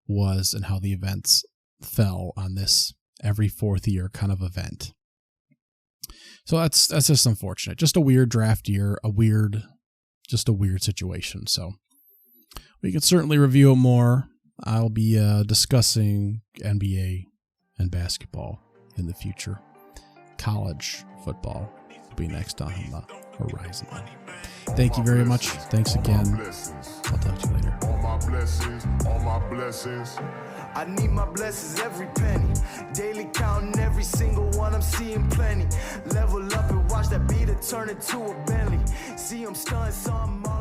was and how the events fell on this every fourth year kind of event. So that's just unfortunate. Just a weird draft year, just a weird situation. So we could certainly review it more. I'll be discussing NBA and basketball in the future. College football will be next on the horizon. Thank you very much. Thanks again. I'll talk to you later. All my blessings. I need my blessings every penny. Daily counting every single one, I'm seeing plenty. Level up and watch that beat turn into a Bentley. See, I'm stunting, so I'm all